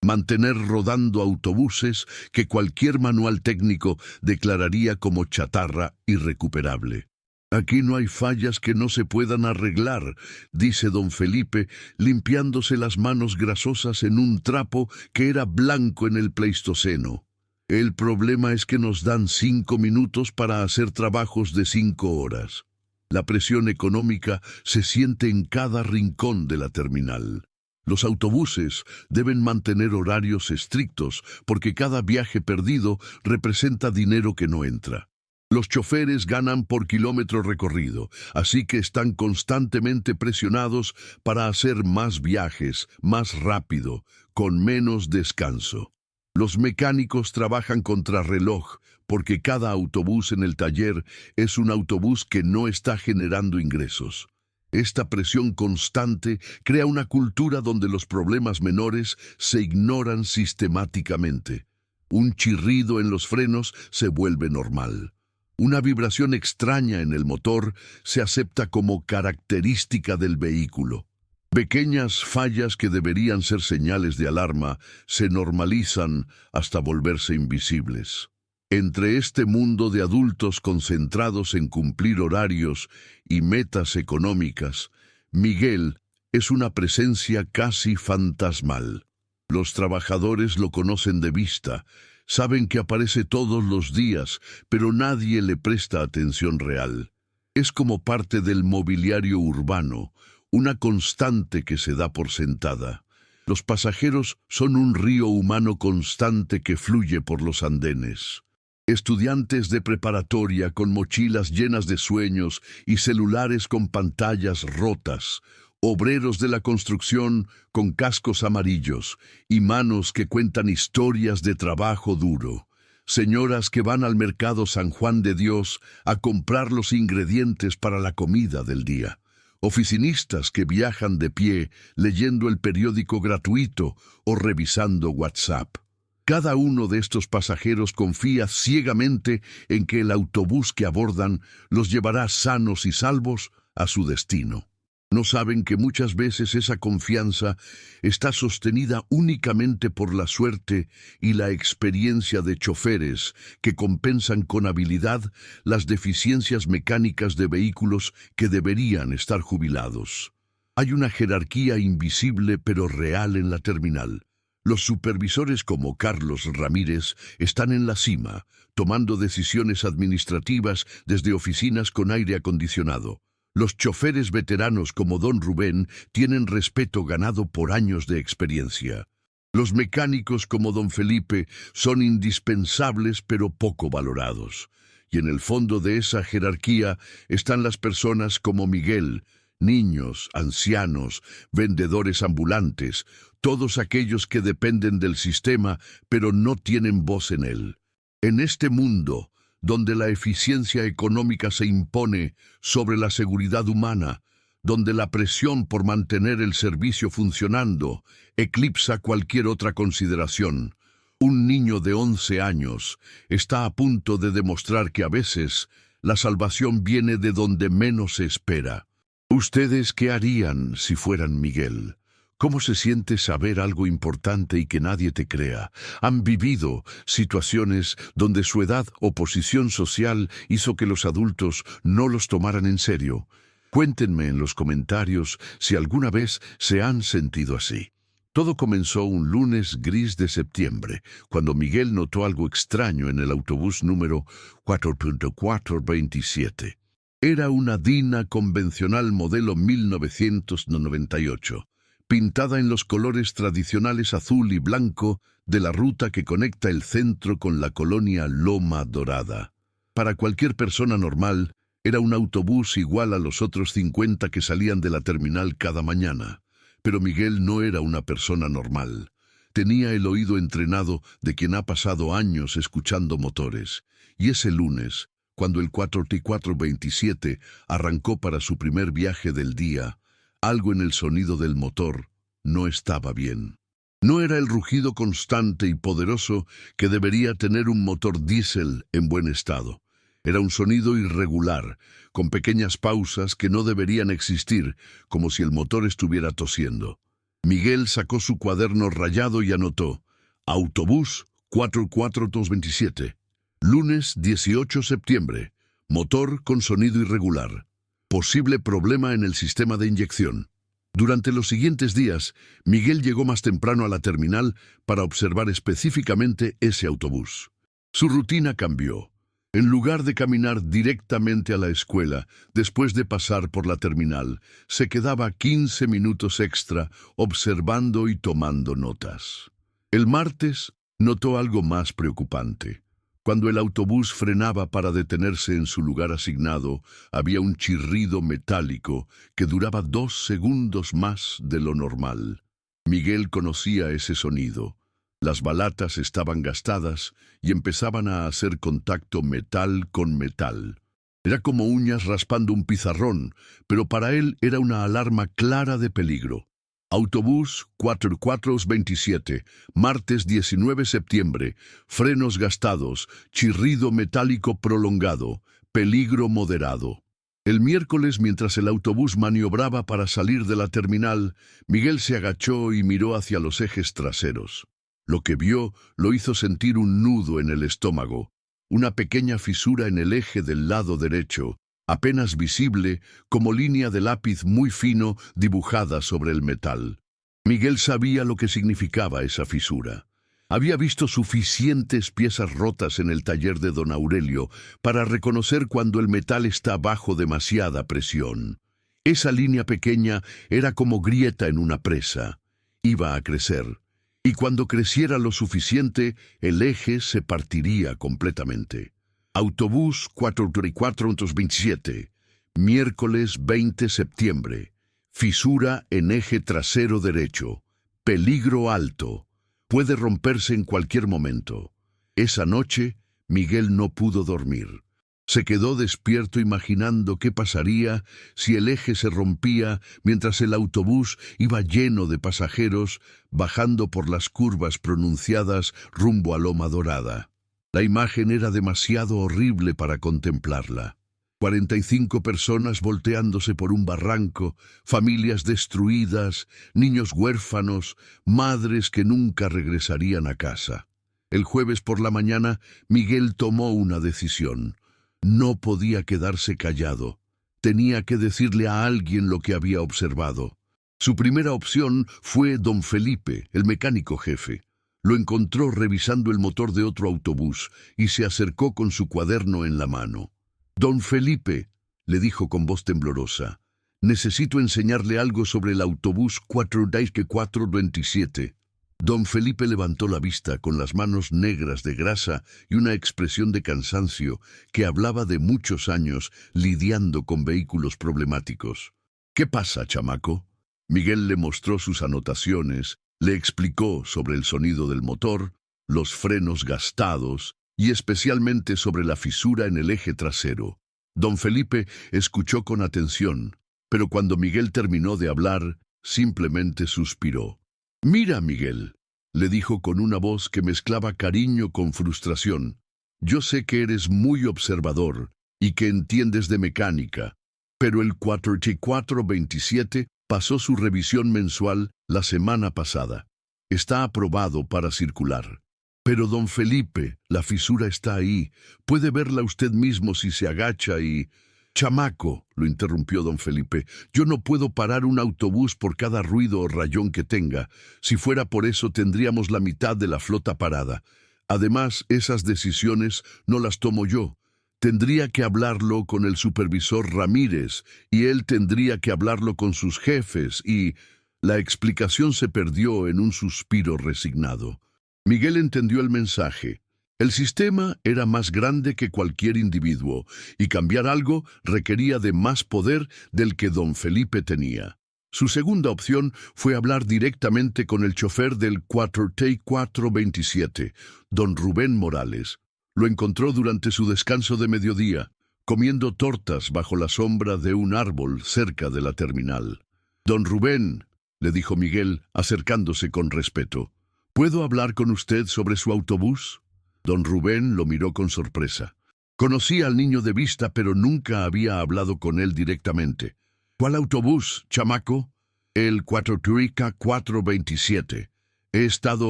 mantener rodando autobuses que cualquier manual técnico declararía como chatarra irrecuperable. Aquí no hay fallas que no se puedan arreglar, dice don Felipe, limpiándose las manos grasosas en un trapo que era blanco en el Pleistoceno. El problema es que nos dan 5 minutos para hacer trabajos de 5 horas. La presión económica se siente en cada rincón de la terminal. Los autobuses deben mantener horarios estrictos porque cada viaje perdido representa dinero que no entra. Los choferes ganan por kilómetro recorrido, así que están constantemente presionados para hacer más viajes, más rápido, con menos descanso. Los mecánicos trabajan contrarreloj porque cada autobús en el taller es un autobús que no está generando ingresos. Esta presión constante crea una cultura donde los problemas menores se ignoran sistemáticamente. Un chirrido en los frenos se vuelve normal. Una vibración extraña en el motor se acepta como característica del vehículo. Pequeñas fallas que deberían ser señales de alarma se normalizan hasta volverse invisibles. Entre este mundo de adultos concentrados en cumplir horarios y metas económicas, Miguel es una presencia casi fantasmal. Los trabajadores lo conocen de vista, saben que aparece todos los días, pero nadie le presta atención real. Es como parte del mobiliario urbano, una constante que se da por sentada. Los pasajeros son un río humano constante que fluye por los andenes. Estudiantes de preparatoria con mochilas llenas de sueños y celulares con pantallas rotas, obreros de la construcción con cascos amarillos y manos que cuentan historias de trabajo duro, señoras que van al mercado San Juan de Dios a comprar los ingredientes para la comida del día, oficinistas que viajan de pie leyendo el periódico gratuito o revisando WhatsApp. Cada uno de estos pasajeros confía ciegamente en que el autobús que abordan los llevará sanos y salvos a su destino. No saben que muchas veces esa confianza está sostenida únicamente por la suerte y la experiencia de choferes que compensan con habilidad las deficiencias mecánicas de vehículos que deberían estar jubilados. Hay una jerarquía invisible pero real en la terminal. Los supervisores como Carlos Ramírez están en la cima, tomando decisiones administrativas desde oficinas con aire acondicionado. Los choferes veteranos como don Rubén tienen respeto ganado por años de experiencia. Los mecánicos como don Felipe son indispensables pero poco valorados. Y en el fondo de esa jerarquía están las personas como Miguel, niños, ancianos, vendedores ambulantes, todos aquellos que dependen del sistema pero no tienen voz en él. En este mundo, donde la eficiencia económica se impone sobre la seguridad humana, donde la presión por mantener el servicio funcionando eclipsa cualquier otra consideración, un niño de 11 años está a punto de demostrar que a veces la salvación viene de donde menos se espera. ¿Ustedes qué harían si fueran Miguel? ¿Cómo se siente saber algo importante y que nadie te crea? ¿Han vivido situaciones donde su edad o posición social hizo que los adultos no los tomaran en serio? Cuéntenme en los comentarios si alguna vez se han sentido así. Todo comenzó un lunes gris de septiembre, cuando Miguel notó algo extraño en el autobús número 4.427. Era una Dina convencional modelo 1998. Pintada en los colores tradicionales azul y blanco de la ruta que conecta el centro con la colonia Loma Dorada. Para cualquier persona normal, era un autobús igual a los otros 50 que salían de la terminal cada mañana. Pero Miguel no era una persona normal. Tenía el oído entrenado de quien ha pasado años escuchando motores. Y ese lunes, Cuando el 4T427 arrancó para su primer viaje del día, algo en el sonido del motor no estaba bien. No era el rugido constante y poderoso que debería tener un motor diésel en buen estado. Era un sonido irregular, con pequeñas pausas que no deberían existir, como si el motor estuviera tosiendo. Miguel sacó su cuaderno rayado y anotó: Autobús 44227. Lunes 18 septiembre. Motor con sonido irregular. Posible problema en el sistema de inyección. Durante los siguientes días, Miguel llegó más temprano a la terminal para observar específicamente ese autobús. Su rutina cambió. En lugar de caminar directamente a la escuela, después de pasar por la terminal, se quedaba 15 minutos extra observando y tomando notas. El martes notó algo más preocupante. Cuando el autobús frenaba para detenerse en su lugar asignado, había un chirrido metálico que duraba 2 segundos más de lo normal. Miguel conocía ese sonido. Las balatas estaban gastadas y empezaban a hacer contacto metal con metal. Era como uñas raspando un pizarrón, pero para él era una alarma clara de peligro. Autobús 4427, martes 19 septiembre, frenos gastados, chirrido metálico prolongado, peligro moderado. El miércoles, mientras el autobús maniobraba para salir de la terminal, Miguel se agachó y miró hacia los ejes traseros. Lo que vio lo hizo sentir un nudo en el estómago, una pequeña fisura en el eje del lado derecho, apenas visible como línea de lápiz muy fino dibujada sobre el metal. Miguel sabía lo que significaba esa fisura. Había visto suficientes piezas rotas en el taller de don Aurelio para reconocer cuando el metal está bajo demasiada presión. Esa línea pequeña era como grieta en una presa. Iba a crecer. Y cuando creciera lo suficiente, el eje se partiría completamente. Autobús 44227, miércoles 20 septiembre. Fisura en eje trasero derecho. Peligro alto. Puede romperse en cualquier momento. Esa noche, Miguel no pudo dormir. Se quedó despierto imaginando qué pasaría si el eje se rompía mientras el autobús iba lleno de pasajeros bajando por las curvas pronunciadas rumbo a Loma Dorada. La imagen era demasiado horrible para contemplarla. 45 personas volteándose por un barranco, familias destruidas, niños huérfanos, madres que nunca regresarían a casa. El jueves por la mañana, Miguel tomó una decisión. No podía quedarse callado. Tenía que decirle a alguien lo que había observado. Su primera opción fue don Felipe, el mecánico jefe. Lo encontró revisando el motor de otro autobús y se acercó con su cuaderno en la mano. «Don Felipe», le dijo con voz temblorosa, «necesito enseñarle algo sobre el autobús 427». Don Felipe levantó la vista con las manos negras de grasa y una expresión de cansancio que hablaba de muchos años lidiando con vehículos problemáticos. «¿Qué pasa, chamaco?» Miguel le mostró sus anotaciones, le explicó sobre el sonido del motor, los frenos gastados y especialmente sobre la fisura en el eje trasero. Don Felipe escuchó con atención, pero cuando Miguel terminó de hablar, simplemente suspiró. «Mira, Miguel», le dijo con una voz que mezclaba cariño con frustración, «yo sé que eres muy observador y que entiendes de mecánica, pero el 4427 pasó su revisión mensual la semana pasada. Está aprobado para circular». «Pero, don Felipe, la fisura está ahí. Puede verla usted mismo si se agacha y...» «Chamaco», lo interrumpió don Felipe, «yo no puedo parar un autobús por cada ruido o rayón que tenga. Si fuera por eso tendríamos la mitad de la flota parada. Además, esas decisiones no las tomo yo. Tendría que hablarlo con el supervisor Ramírez, y él tendría que hablarlo con sus jefes, y...» La explicación se perdió en un suspiro resignado. Miguel entendió el mensaje. El sistema era más grande que cualquier individuo, y cambiar algo requería de más poder del que don Felipe tenía. Su segunda opción fue hablar directamente con el chofer del 4T427, don Rubén Morales. Lo encontró durante su descanso de mediodía, comiendo tortas bajo la sombra de un árbol cerca de la terminal. «Don Rubén», le dijo Miguel, acercándose con respeto, «¿puedo hablar con usted sobre su autobús?» Don Rubén lo miró con sorpresa. Conocía al niño de vista, pero nunca había hablado con él directamente. «¿Cuál autobús, chamaco?» «El Cuatrotrica 427. He estado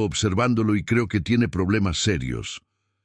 observándolo y creo que tiene problemas serios».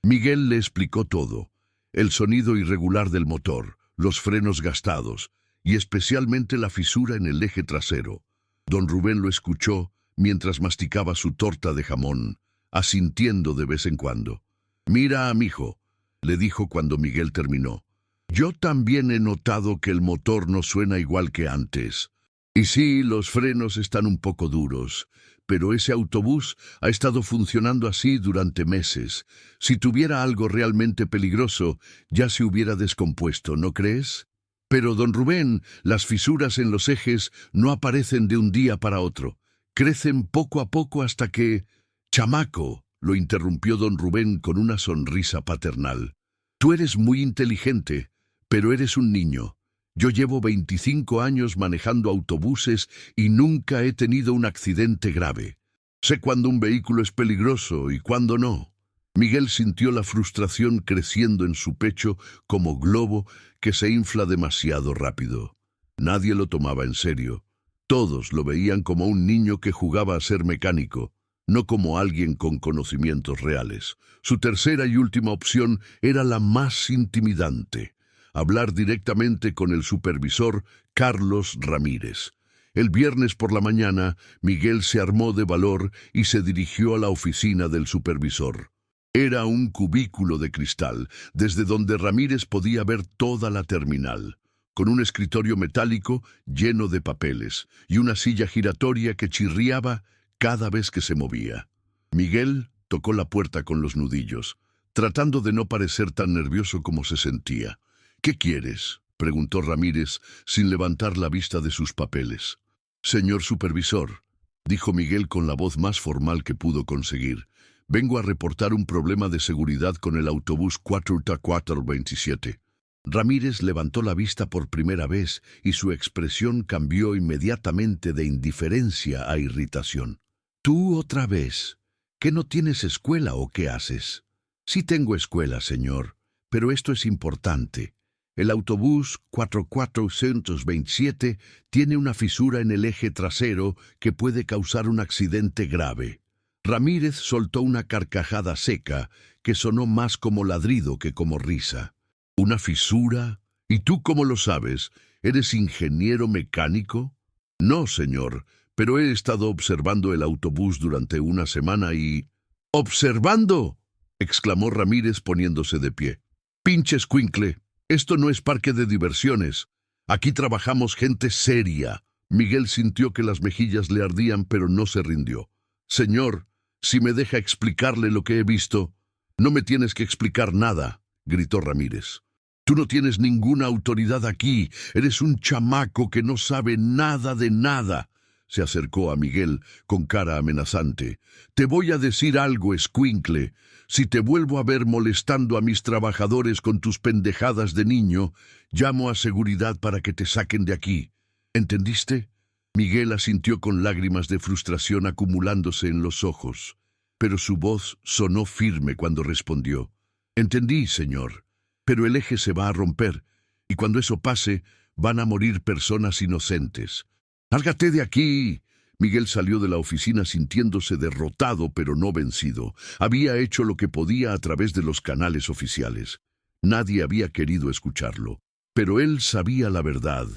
Miguel le explicó todo: el sonido irregular del motor, los frenos gastados y especialmente la fisura en el eje trasero. Don Rubén lo escuchó mientras masticaba su torta de jamón, asintiendo de vez en cuando. «Mira, amigo», le dijo cuando Miguel terminó, «yo también he notado que el motor no suena igual que antes. Y sí, los frenos están un poco duros, pero ese autobús ha estado funcionando así durante meses. Si tuviera algo realmente peligroso, ya se hubiera descompuesto, ¿no crees?» «Pero, don Rubén, las fisuras en los ejes no aparecen de un día para otro. Crecen poco a poco hasta que...» «Chamaco», lo interrumpió don Rubén con una sonrisa paternal, «tú eres muy inteligente, pero eres un niño. Yo llevo 25 años manejando autobuses y nunca he tenido un accidente grave. Sé cuándo un vehículo es peligroso y cuándo no». Miguel sintió la frustración creciendo en su pecho como globo que se infla demasiado rápido. Nadie lo tomaba en serio. Todos lo veían como un niño que jugaba a ser mecánico, no como alguien con conocimientos reales. Su tercera y última opción era la más intimidante: hablar directamente con el supervisor Carlos Ramírez. El viernes por la mañana, Miguel se armó de valor y se dirigió a la oficina del supervisor. Era un cubículo de cristal, desde donde Ramírez podía ver toda la terminal, con un escritorio metálico lleno de papeles y una silla giratoria que chirriaba cada vez que se movía. Miguel tocó la puerta con los nudillos, tratando de no parecer tan nervioso como se sentía. «¿Qué quieres?», preguntó Ramírez, sin levantar la vista de sus papeles. «Señor supervisor», dijo Miguel con la voz más formal que pudo conseguir, «vengo a reportar un problema de seguridad con el autobús 427. Ramírez levantó la vista por primera vez y su expresión cambió inmediatamente de indiferencia a irritación. «¿Tú otra vez? ¿Que no tienes escuela o qué haces?» «Sí tengo escuela, señor, pero esto es importante. El autobús 427 tiene una fisura en el eje trasero que puede causar un accidente grave». Ramírez soltó una carcajada seca que sonó más como ladrido que como risa. «¿Una fisura? ¿Y tú cómo lo sabes? ¿Eres ingeniero mecánico?» «No, señor, pero he estado observando el autobús durante una semana y...» «¿Observando?», exclamó Ramírez poniéndose de pie. «Pinche escuincle, esto no es parque de diversiones. Aquí trabajamos gente seria». Miguel sintió que las mejillas le ardían, pero no se rindió. «Señor, si me deja explicarle lo que he visto...» «No me tienes que explicar nada», gritó Ramírez. «Tú no tienes ninguna autoridad aquí. Eres un chamaco que no sabe nada de nada». Se acercó a Miguel con cara amenazante. «Te voy a decir algo, escuincle. Si te vuelvo a ver molestando a mis trabajadores con tus pendejadas de niño, llamo a seguridad para que te saquen de aquí. ¿Entendiste?» Miguel asintió con lágrimas de frustración acumulándose en los ojos, pero su voz sonó firme cuando respondió. «Entendí, señor, pero el eje se va a romper, y cuando eso pase, van a morir personas inocentes. ¡Lárgate de aquí!». Miguel salió de la oficina sintiéndose derrotado pero no vencido. Había hecho lo que podía a través de los canales oficiales. Nadie había querido escucharlo, pero él sabía la verdad.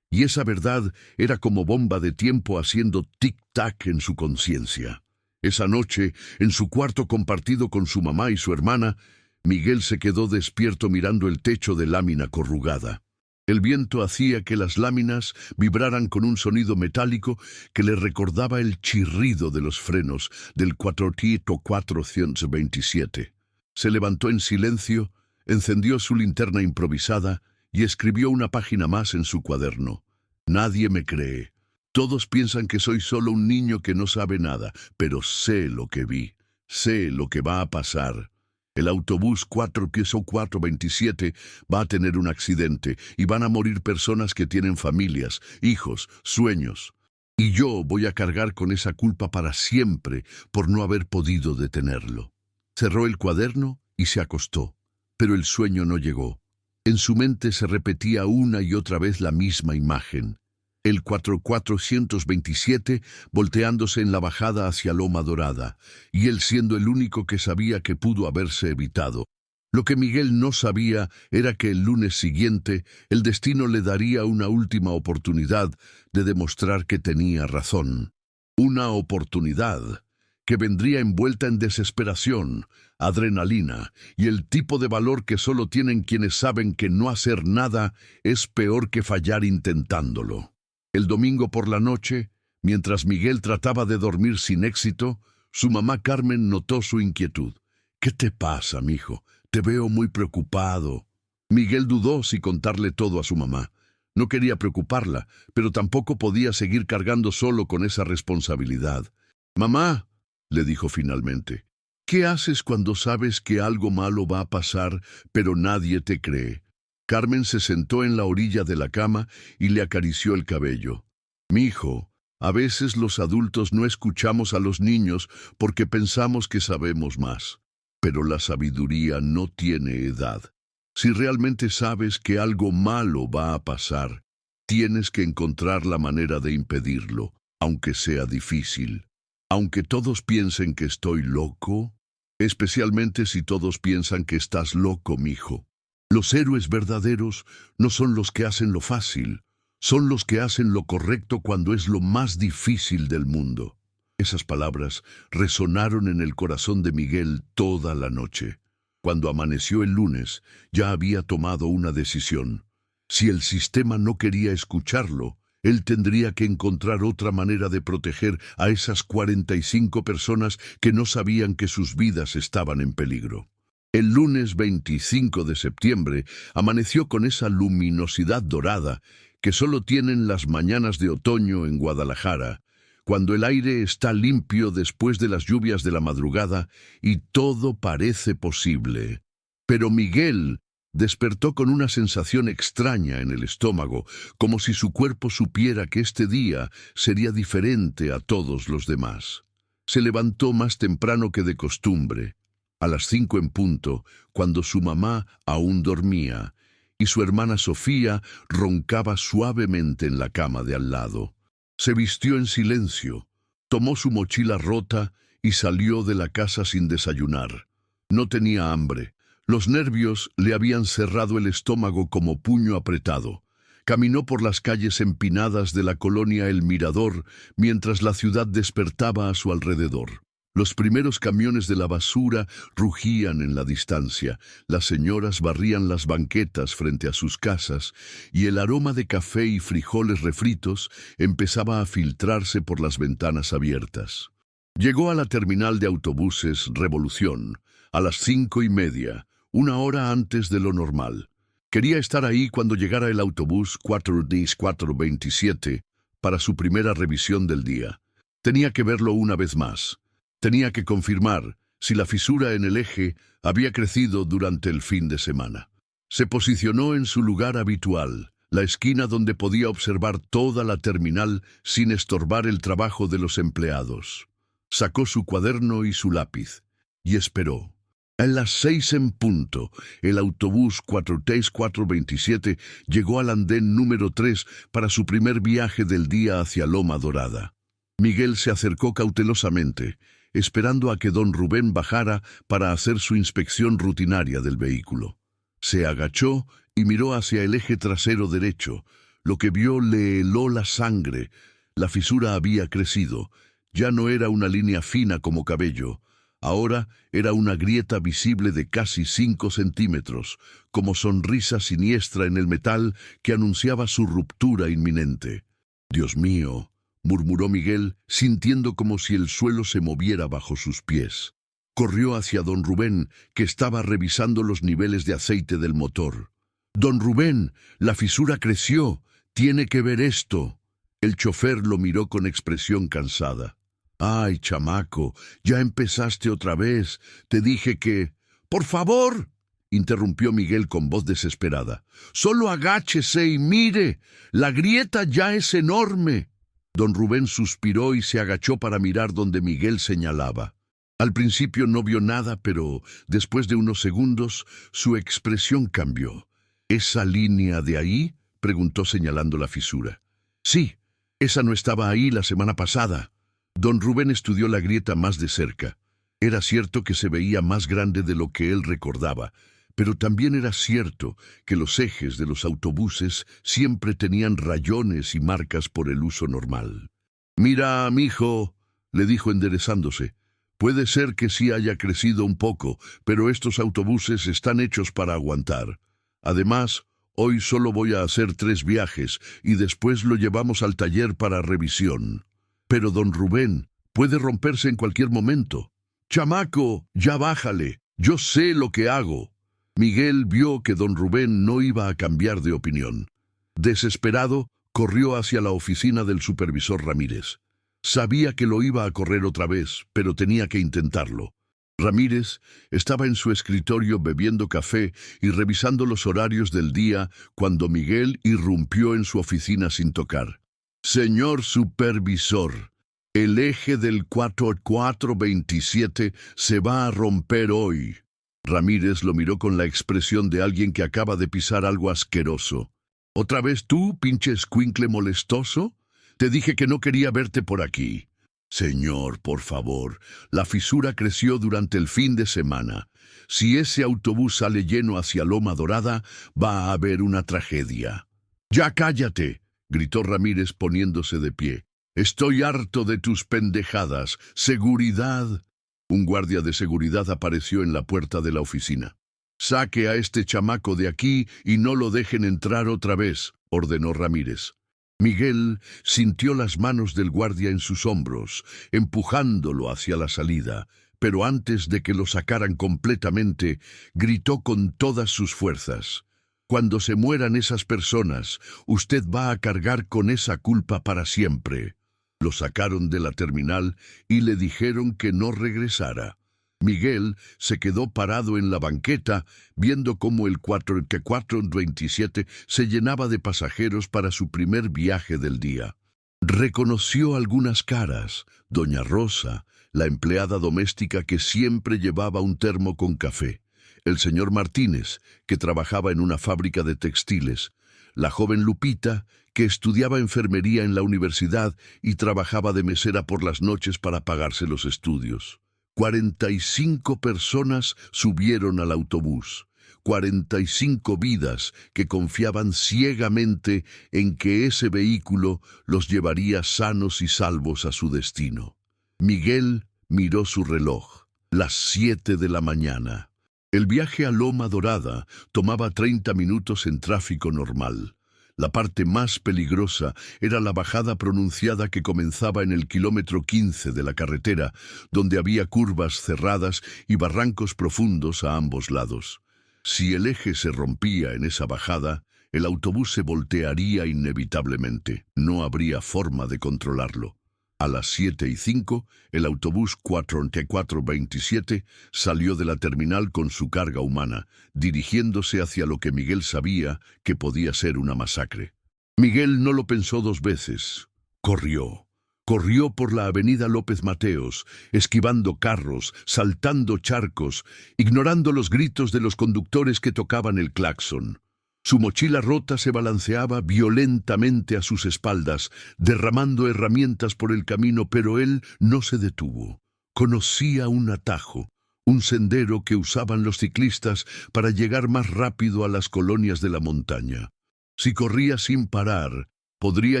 Y esa verdad era como bomba de tiempo haciendo tic-tac en su conciencia. Esa noche, en su cuarto compartido con su mamá y su hermana, Miguel se quedó despierto mirando el techo de lámina corrugada. El viento hacía que las láminas vibraran con un sonido metálico que le recordaba el chirrido de los frenos del 427. Se levantó en silencio, encendió su linterna improvisada y escribió una página más en su cuaderno. «Nadie me cree. Todos piensan que soy solo un niño que no sabe nada, pero sé lo que vi, sé lo que va a pasar. El autobús 427 va a tener un accidente y van a morir personas que tienen familias, hijos, sueños. Y yo voy a cargar con esa culpa para siempre por no haber podido detenerlo. Cerró el cuaderno y se acostó, pero el sueño no llegó. En su mente se repetía una y otra vez la misma imagen. El 4427 volteándose en la bajada hacia Loma Dorada, y él siendo el único que sabía que pudo haberse evitado. Lo que Miguel no sabía era que el lunes siguiente el destino le daría una última oportunidad de demostrar que tenía razón. Una oportunidad que vendría envuelta en desesperación, adrenalina y el tipo de valor que solo tienen quienes saben que no hacer nada es peor que fallar intentándolo. El domingo por la noche, mientras Miguel trataba de dormir sin éxito, su mamá Carmen notó su inquietud. «¿Qué te pasa, mijo? Te veo muy preocupado». Miguel dudó si contarle todo a su mamá. No quería preocuparla, pero tampoco podía seguir cargando solo con esa responsabilidad. «Mamá», le dijo finalmente, «¿qué haces cuando sabes que algo malo va a pasar, pero nadie te cree?» Carmen se sentó en la orilla de la cama y le acarició el cabello. «Mijo, a veces los adultos no escuchamos a los niños porque pensamos que sabemos más. Pero la sabiduría no tiene edad. Si realmente sabes que algo malo va a pasar, tienes que encontrar la manera de impedirlo, aunque sea difícil. Aunque todos piensen que estoy loco, especialmente si todos piensan que estás loco, mijo. Los héroes verdaderos no son los que hacen lo fácil, son los que hacen lo correcto cuando es lo más difícil del mundo». Esas palabras resonaron en el corazón de Miguel toda la noche. Cuando amaneció el lunes, ya había tomado una decisión. Si el sistema no quería escucharlo, él tendría que encontrar otra manera de proteger a esas 45 personas que no sabían que sus vidas estaban en peligro. El lunes 25 de septiembre amaneció con esa luminosidad dorada que solo tienen las mañanas de otoño en Guadalajara, cuando el aire está limpio después de las lluvias de la madrugada y todo parece posible. Pero Miguel despertó con una sensación extraña en el estómago, como si su cuerpo supiera que este día sería diferente a todos los demás. Se levantó más temprano que de costumbre, a las 5 en punto, cuando su mamá aún dormía, y su hermana Sofía roncaba suavemente en la cama de al lado. Se vistió en silencio, tomó su mochila rota y salió de la casa sin desayunar. No tenía hambre. Los nervios le habían cerrado el estómago como puño apretado. Caminó por las calles empinadas de la colonia El Mirador mientras la ciudad despertaba a su alrededor. Los primeros camiones de la basura rugían en la distancia, las señoras barrían las banquetas frente a sus casas y el aroma de café y frijoles refritos empezaba a filtrarse por las ventanas abiertas. Llegó a la terminal de autobuses Revolución a las 5:30, una hora antes de lo normal. Quería estar ahí cuando llegara el autobús 427 para su primera revisión del día. Tenía que verlo una vez más. Tenía que confirmar si la fisura en el eje había crecido durante el fin de semana. Se posicionó en su lugar habitual, la esquina donde podía observar toda la terminal sin estorbar el trabajo de los empleados. Sacó su cuaderno y su lápiz, y esperó. A las 6 en punto, el autobús 43427 llegó al andén número 3 para su primer viaje del día hacia Loma Dorada. Miguel se acercó cautelosamente, esperando a que don Rubén bajara para hacer su inspección rutinaria del vehículo. Se agachó y miró hacia el eje trasero derecho. Lo que vio le heló la sangre. La fisura había crecido. Ya no era una línea fina como cabello. Ahora era una grieta visible de casi 5 centímetros, como sonrisa siniestra en el metal que anunciaba su ruptura inminente. «Dios mío», murmuró Miguel, sintiendo como si el suelo se moviera bajo sus pies. Corrió hacia don Rubén, que estaba revisando los niveles de aceite del motor. «Don Rubén, la fisura creció. Tiene que ver esto». El chofer lo miró con expresión cansada. «Ay, chamaco, ya empezaste otra vez. Te dije que...» Por favor, interrumpió Miguel con voz desesperada. Solo agáchese y mire, la grieta ya es enorme. Don Rubén suspiró y se agachó para mirar donde Miguel señalaba. Al principio no vio nada, pero después de unos segundos su expresión cambió. ¿Esa línea de ahí?, preguntó señalando la fisura. Sí, esa no estaba ahí la semana pasada. Don Rubén estudió la grieta más de cerca. Era cierto que se veía más grande de lo que él recordaba, pero también era cierto que los ejes de los autobuses siempre tenían rayones y marcas por el uso normal. «Mira, mijo», le dijo enderezándose, «puede ser que sí haya crecido un poco, pero estos autobuses están hechos para aguantar. Además, hoy solo voy a hacer 3 viajes y después lo llevamos al taller para revisión». «Pero, don Rubén, puede romperse en cualquier momento». «Chamaco, ya bájale, yo sé lo que hago». Miguel vio que don Rubén no iba a cambiar de opinión. Desesperado, corrió hacia la oficina del supervisor Ramírez. Sabía que lo iba a correr otra vez, pero tenía que intentarlo. Ramírez estaba en su escritorio bebiendo café y revisando los horarios del día cuando Miguel irrumpió en su oficina sin tocar. «Señor supervisor, el eje del 4427 se va a romper hoy». Ramírez lo miró con la expresión de alguien que acaba de pisar algo asqueroso. «¿Otra vez tú, pinche escuincle molestoso? Te dije que no quería verte por aquí». «Señor, por favor, la fisura creció durante el fin de semana. Si ese autobús sale lleno hacia Loma Dorada, va a haber una tragedia». «Ya cállate», gritó Ramírez poniéndose de pie. «Estoy harto de tus pendejadas. Seguridad». Un guardia de seguridad apareció en la puerta de la oficina. «Saque a este chamaco de aquí y no lo dejen entrar otra vez», ordenó Ramírez. Miguel sintió las manos del guardia en sus hombros, empujándolo hacia la salida, pero antes de que lo sacaran completamente, gritó con todas sus fuerzas. «Cuando se mueran esas personas, usted va a cargar con esa culpa para siempre». Lo sacaron de la terminal y le dijeron que no regresara. Miguel se quedó parado en la banqueta, viendo cómo el 4427 se llenaba de pasajeros para su primer viaje del día. Reconoció algunas caras: doña Rosa, la empleada doméstica que siempre llevaba un termo con café; el señor Martínez, que trabajaba en una fábrica de textiles; la joven Lupita, que estudiaba enfermería en la universidad y trabajaba de mesera por las noches para pagarse los estudios. 45 personas subieron al autobús. 45 vidas que confiaban ciegamente en que ese vehículo los llevaría sanos y salvos a su destino. Miguel miró su reloj. Las 7 de la mañana. El viaje a Loma Dorada tomaba 30 minutos en tráfico normal. La parte más peligrosa era la bajada pronunciada que comenzaba en el kilómetro 15 de la carretera, donde había curvas cerradas y barrancos profundos a ambos lados. Si el eje se rompía en esa bajada, el autobús se voltearía inevitablemente. No habría forma de controlarlo. A las 7:05, el autobús 4427 salió de la terminal con su carga humana, dirigiéndose hacia lo que Miguel sabía que podía ser una masacre. Miguel no lo pensó 2 veces. Corrió. Corrió por la avenida López Mateos, esquivando carros, saltando charcos, ignorando los gritos de los conductores que tocaban el claxon. Su mochila rota se balanceaba violentamente a sus espaldas, derramando herramientas por el camino, pero él no se detuvo. Conocía un atajo, un sendero que usaban los ciclistas para llegar más rápido a las colonias de la montaña. Si corría sin parar, podría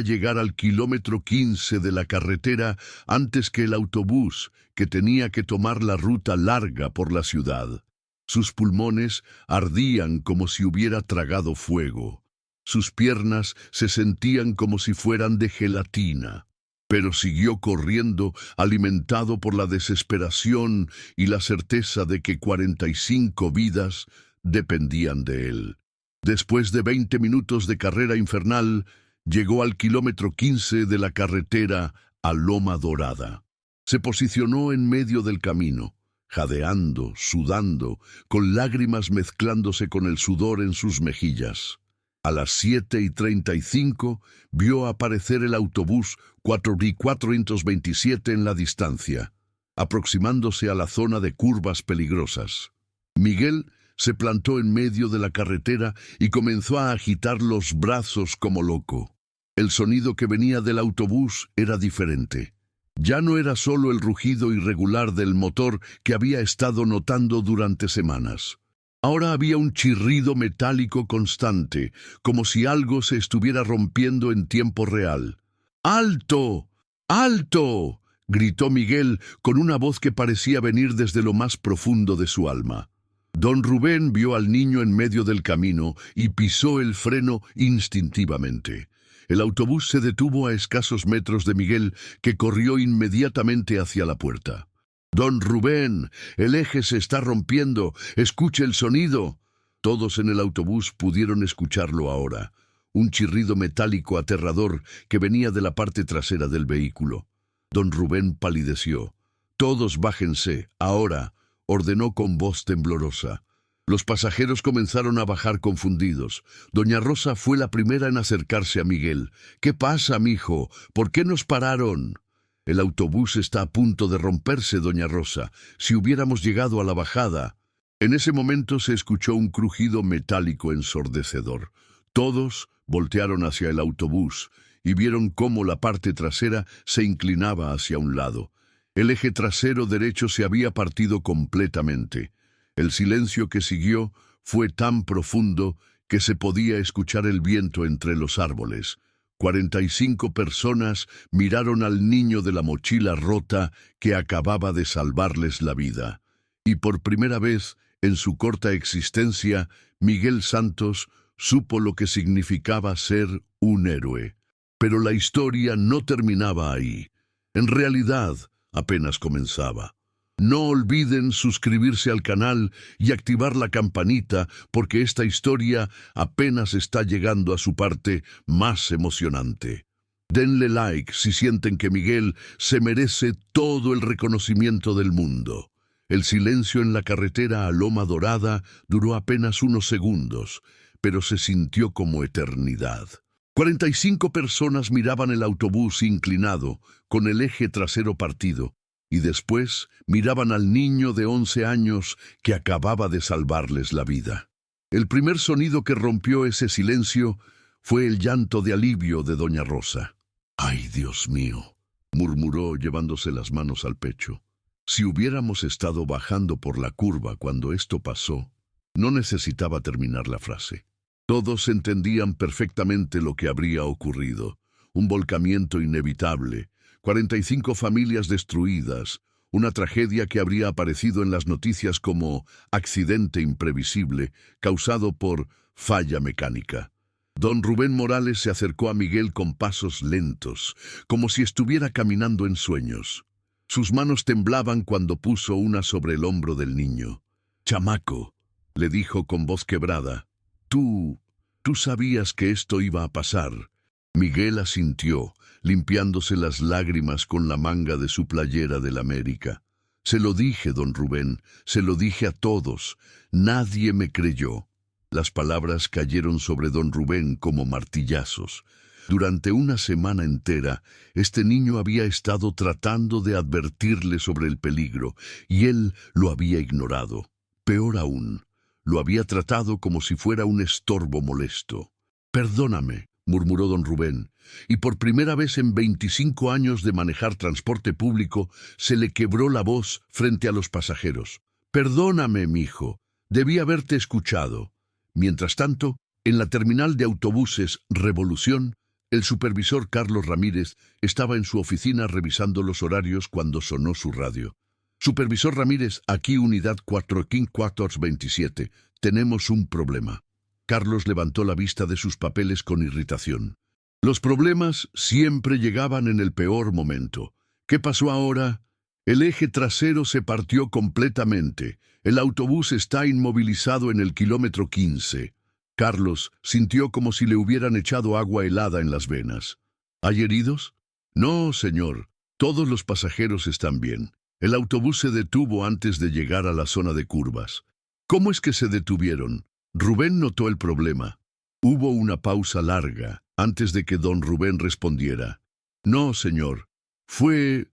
llegar al kilómetro 15 de la carretera antes que el autobús, que tenía que tomar la ruta larga por la ciudad. Sus pulmones ardían como si hubiera tragado fuego. Sus piernas se sentían como si fueran de gelatina. Pero siguió corriendo, alimentado por la desesperación y la certeza de que 45 vidas dependían de él. Después de 20 minutos de carrera infernal, llegó al kilómetro 15 de la carretera a Loma Dorada. Se posicionó en medio del camino. jadeando, sudando, con lágrimas mezclándose con el sudor en sus mejillas. A las 7:35 vio aparecer el autobús 4427 en la distancia, aproximándose a la zona de curvas peligrosas. Miguel se plantó en medio de la carretera y comenzó a agitar los brazos como loco. El sonido que venía del autobús era diferente. Ya no era solo el rugido irregular del motor que había estado notando durante semanas. Ahora había un chirrido metálico constante, como si algo se estuviera rompiendo en tiempo real. ¡Alto! ¡Alto!, gritó Miguel con una voz que parecía venir desde lo más profundo de su alma. Don Rubén vio al niño en medio del camino y pisó el freno instintivamente. El autobús se detuvo a escasos metros de Miguel, que corrió inmediatamente hacia la puerta. «Don Rubén, el eje se está rompiendo. Escuche el sonido». Todos en el autobús pudieron escucharlo ahora. Un chirrido metálico aterrador que venía de la parte trasera del vehículo. Don Rubén palideció. «Todos bájense, ahora», ordenó con voz temblorosa. Los pasajeros comenzaron a bajar confundidos. Doña Rosa fue la primera en acercarse a Miguel. «¿Qué pasa, mijo? ¿Por qué nos pararon?» «El autobús está a punto de romperse, doña Rosa. Si hubiéramos llegado a la bajada». En ese momento se escuchó un crujido metálico ensordecedor. Todos voltearon hacia el autobús y vieron cómo la parte trasera se inclinaba hacia un lado. El eje trasero derecho se había partido completamente. El silencio que siguió fue tan profundo que se podía escuchar el viento entre los árboles. 45 personas miraron al niño de la mochila rota que acababa de salvarles la vida. Y por primera vez en su corta existencia, Miguel Santos supo lo que significaba ser un héroe. Pero la historia no terminaba ahí. En realidad, apenas comenzaba. No olviden suscribirse al canal y activar la campanita, porque esta historia apenas está llegando a su parte más emocionante. Denle like si sienten que Miguel se merece todo el reconocimiento del mundo. El silencio en la carretera a Loma Dorada duró apenas unos segundos, pero se sintió como eternidad. 45 personas miraban el autobús inclinado, con el eje trasero partido, y después miraban al niño de 11 años que acababa de salvarles la vida. El primer sonido que rompió ese silencio fue el llanto de alivio de doña Rosa. «¡Ay, Dios mío!», murmuró llevándose las manos al pecho. Si hubiéramos estado bajando por la curva cuando esto pasó, no necesitaba terminar la frase. Todos entendían perfectamente lo que habría ocurrido. Un volcamiento inevitable, 45 familias destruidas, una tragedia que habría aparecido en las noticias como accidente imprevisible causado por falla mecánica. Don Rubén Morales se acercó a Miguel con pasos lentos, como si estuviera caminando en sueños. Sus manos temblaban cuando puso una sobre el hombro del niño. «Chamaco», le dijo con voz quebrada, Tú sabías que esto iba a pasar». Miguel asintió, limpiándose las lágrimas con la manga de su playera del América. «Se lo dije, don Rubén, se lo dije a todos. Nadie me creyó». Las palabras cayeron sobre don Rubén como martillazos. Durante una semana entera, este niño había estado tratando de advertirle sobre el peligro, y él lo había ignorado. Peor aún, lo había tratado como si fuera un estorbo molesto. «Perdóname», murmuró don Rubén, y por primera vez en 25 años de manejar transporte público, se le quebró la voz frente a los pasajeros. «Perdóname, mijo, debí haberte escuchado». Mientras tanto, en la terminal de autobuses Revolución, el supervisor Carlos Ramírez estaba en su oficina revisando los horarios cuando sonó su radio. «Supervisor Ramírez, aquí unidad 427. Tenemos un problema». Carlos levantó la vista de sus papeles con irritación. Los problemas siempre llegaban en el peor momento. ¿Qué pasó ahora? El eje trasero se partió completamente. El autobús está inmovilizado en el kilómetro 15. Carlos sintió como si le hubieran echado agua helada en las venas. ¿Hay heridos? No, señor. Todos los pasajeros están bien. El autobús se detuvo antes de llegar a la zona de curvas. ¿Cómo es que se detuvieron? Rubén notó el problema. Hubo una pausa larga antes de que don Rubén respondiera. No, señor. Fue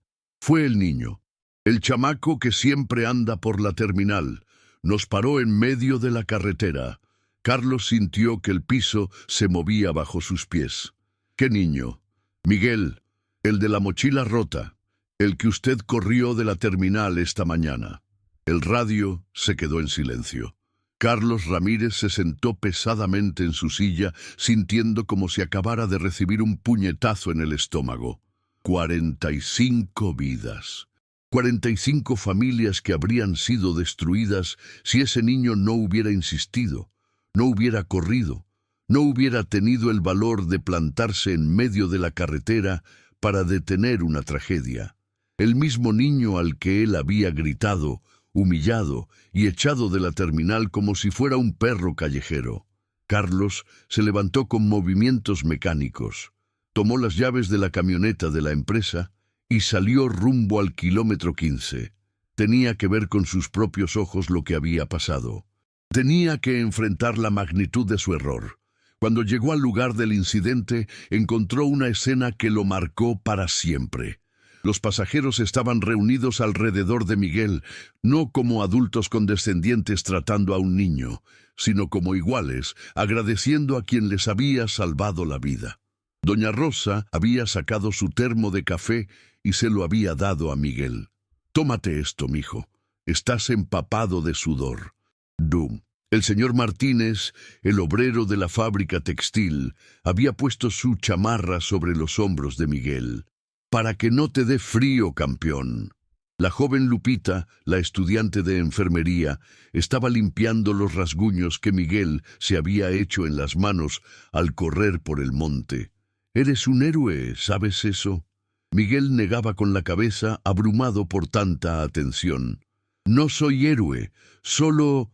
el niño. El chamaco que siempre anda por la terminal. Nos paró en medio de la carretera. Carlos sintió que el piso se movía bajo sus pies. ¿Qué niño? Miguel, el de la mochila rota. El que usted corrió de la terminal esta mañana. El radio se quedó en silencio. Carlos Ramírez se sentó pesadamente en su silla, sintiendo como si acabara de recibir un puñetazo en el estómago. 45 vidas. 45 familias que habrían sido destruidas si ese niño no hubiera insistido, no hubiera corrido, no hubiera tenido el valor de plantarse en medio de la carretera para detener una tragedia. El mismo niño al que él había gritado, humillado y echado de la terminal como si fuera un perro callejero. Carlos se levantó con movimientos mecánicos, tomó las llaves de la camioneta de la empresa y salió rumbo al kilómetro 15. Tenía que ver con sus propios ojos lo que había pasado. Tenía que enfrentar la magnitud de su error. Cuando llegó al lugar del incidente, encontró una escena que lo marcó para siempre. Los pasajeros estaban reunidos alrededor de Miguel, no como adultos condescendientes tratando a un niño, sino como iguales, agradeciendo a quien les había salvado la vida. Doña Rosa había sacado su termo de café y se lo había dado a Miguel. «Tómate esto, mijo. Estás empapado de sudor». «Dum». El señor Martínez, el obrero de la fábrica textil, había puesto su chamarra sobre los hombros de Miguel. «Para que no te dé frío, campeón». La joven Lupita, la estudiante de enfermería, estaba limpiando los rasguños que Miguel se había hecho en las manos al correr por el monte. «Eres un héroe, ¿sabes eso?» Miguel negaba con la cabeza, abrumado por tanta atención. «No soy héroe, solo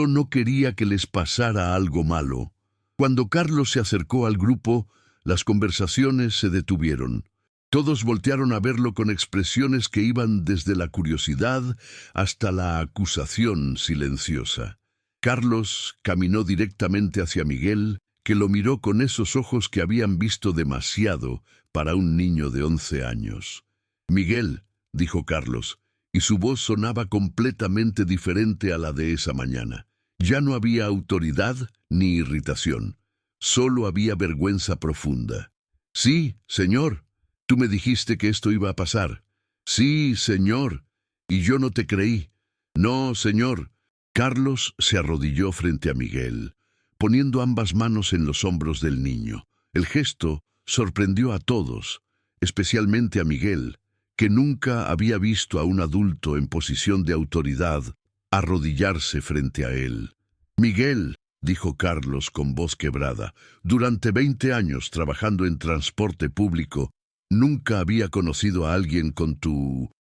no quería que les pasara algo malo». Cuando Carlos se acercó al grupo, las conversaciones se detuvieron. Todos voltearon a verlo con expresiones que iban desde la curiosidad hasta la acusación silenciosa. Carlos caminó directamente hacia Miguel, que lo miró con esos ojos que habían visto demasiado para un niño de 11 años. «Miguel», dijo Carlos, y su voz sonaba completamente diferente a la de esa mañana. Ya no había autoridad ni irritación, solo había vergüenza profunda. «Sí, señor. Tú me dijiste que esto iba a pasar». «Sí, señor. Y yo no te creí». «No, señor». Carlos se arrodilló frente a Miguel, poniendo ambas manos en los hombros del niño. El gesto sorprendió a todos, especialmente a Miguel, que nunca había visto a un adulto en posición de autoridad arrodillarse frente a él. «Miguel», dijo Carlos con voz quebrada, «durante 20 años trabajando en transporte público, nunca había conocido a alguien con tu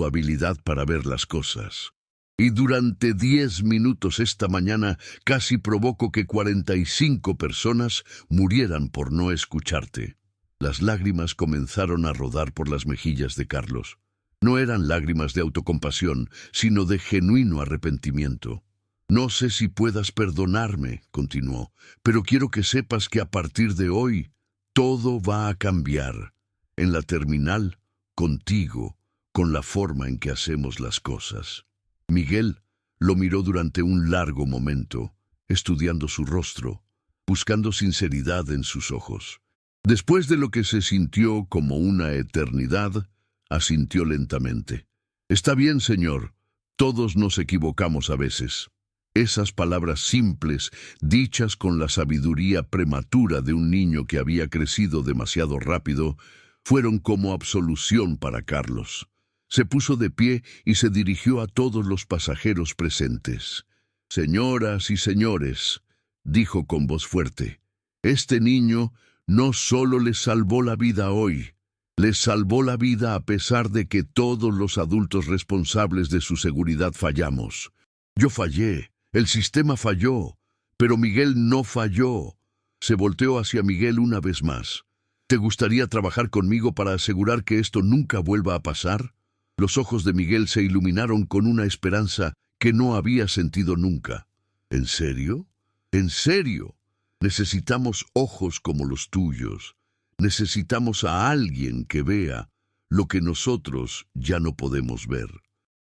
habilidad para ver las cosas. Y durante 10 minutos esta mañana casi provoco que 45 personas murieran por no escucharte». Las lágrimas comenzaron a rodar por las mejillas de Carlos. No eran lágrimas de autocompasión, sino de genuino arrepentimiento. «No sé si puedas perdonarme», continuó, «pero quiero que sepas que a partir de hoy todo va a cambiar. En la terminal, contigo, con la forma en que hacemos las cosas». Miguel lo miró durante un largo momento, estudiando su rostro, buscando sinceridad en sus ojos. Después de lo que se sintió como una eternidad, asintió lentamente. «Está bien, señor. Todos nos equivocamos a veces». Esas palabras simples, dichas con la sabiduría prematura de un niño que había crecido demasiado rápido, fueron como absolución para Carlos. Se puso de pie y se dirigió a todos los pasajeros presentes. «Señoras y señores», dijo con voz fuerte, «este niño no solo les salvó la vida hoy, les salvó la vida a pesar de que todos los adultos responsables de su seguridad fallamos. Yo fallé, el sistema falló, pero Miguel no falló». Se volteó hacia Miguel una vez más. «¿Te gustaría trabajar conmigo para asegurar que esto nunca vuelva a pasar?» Los ojos de Miguel se iluminaron con una esperanza que no había sentido nunca. ¿En serio? ¿En serio? Necesitamos ojos como los tuyos. Necesitamos a alguien que vea lo que nosotros ya no podemos ver.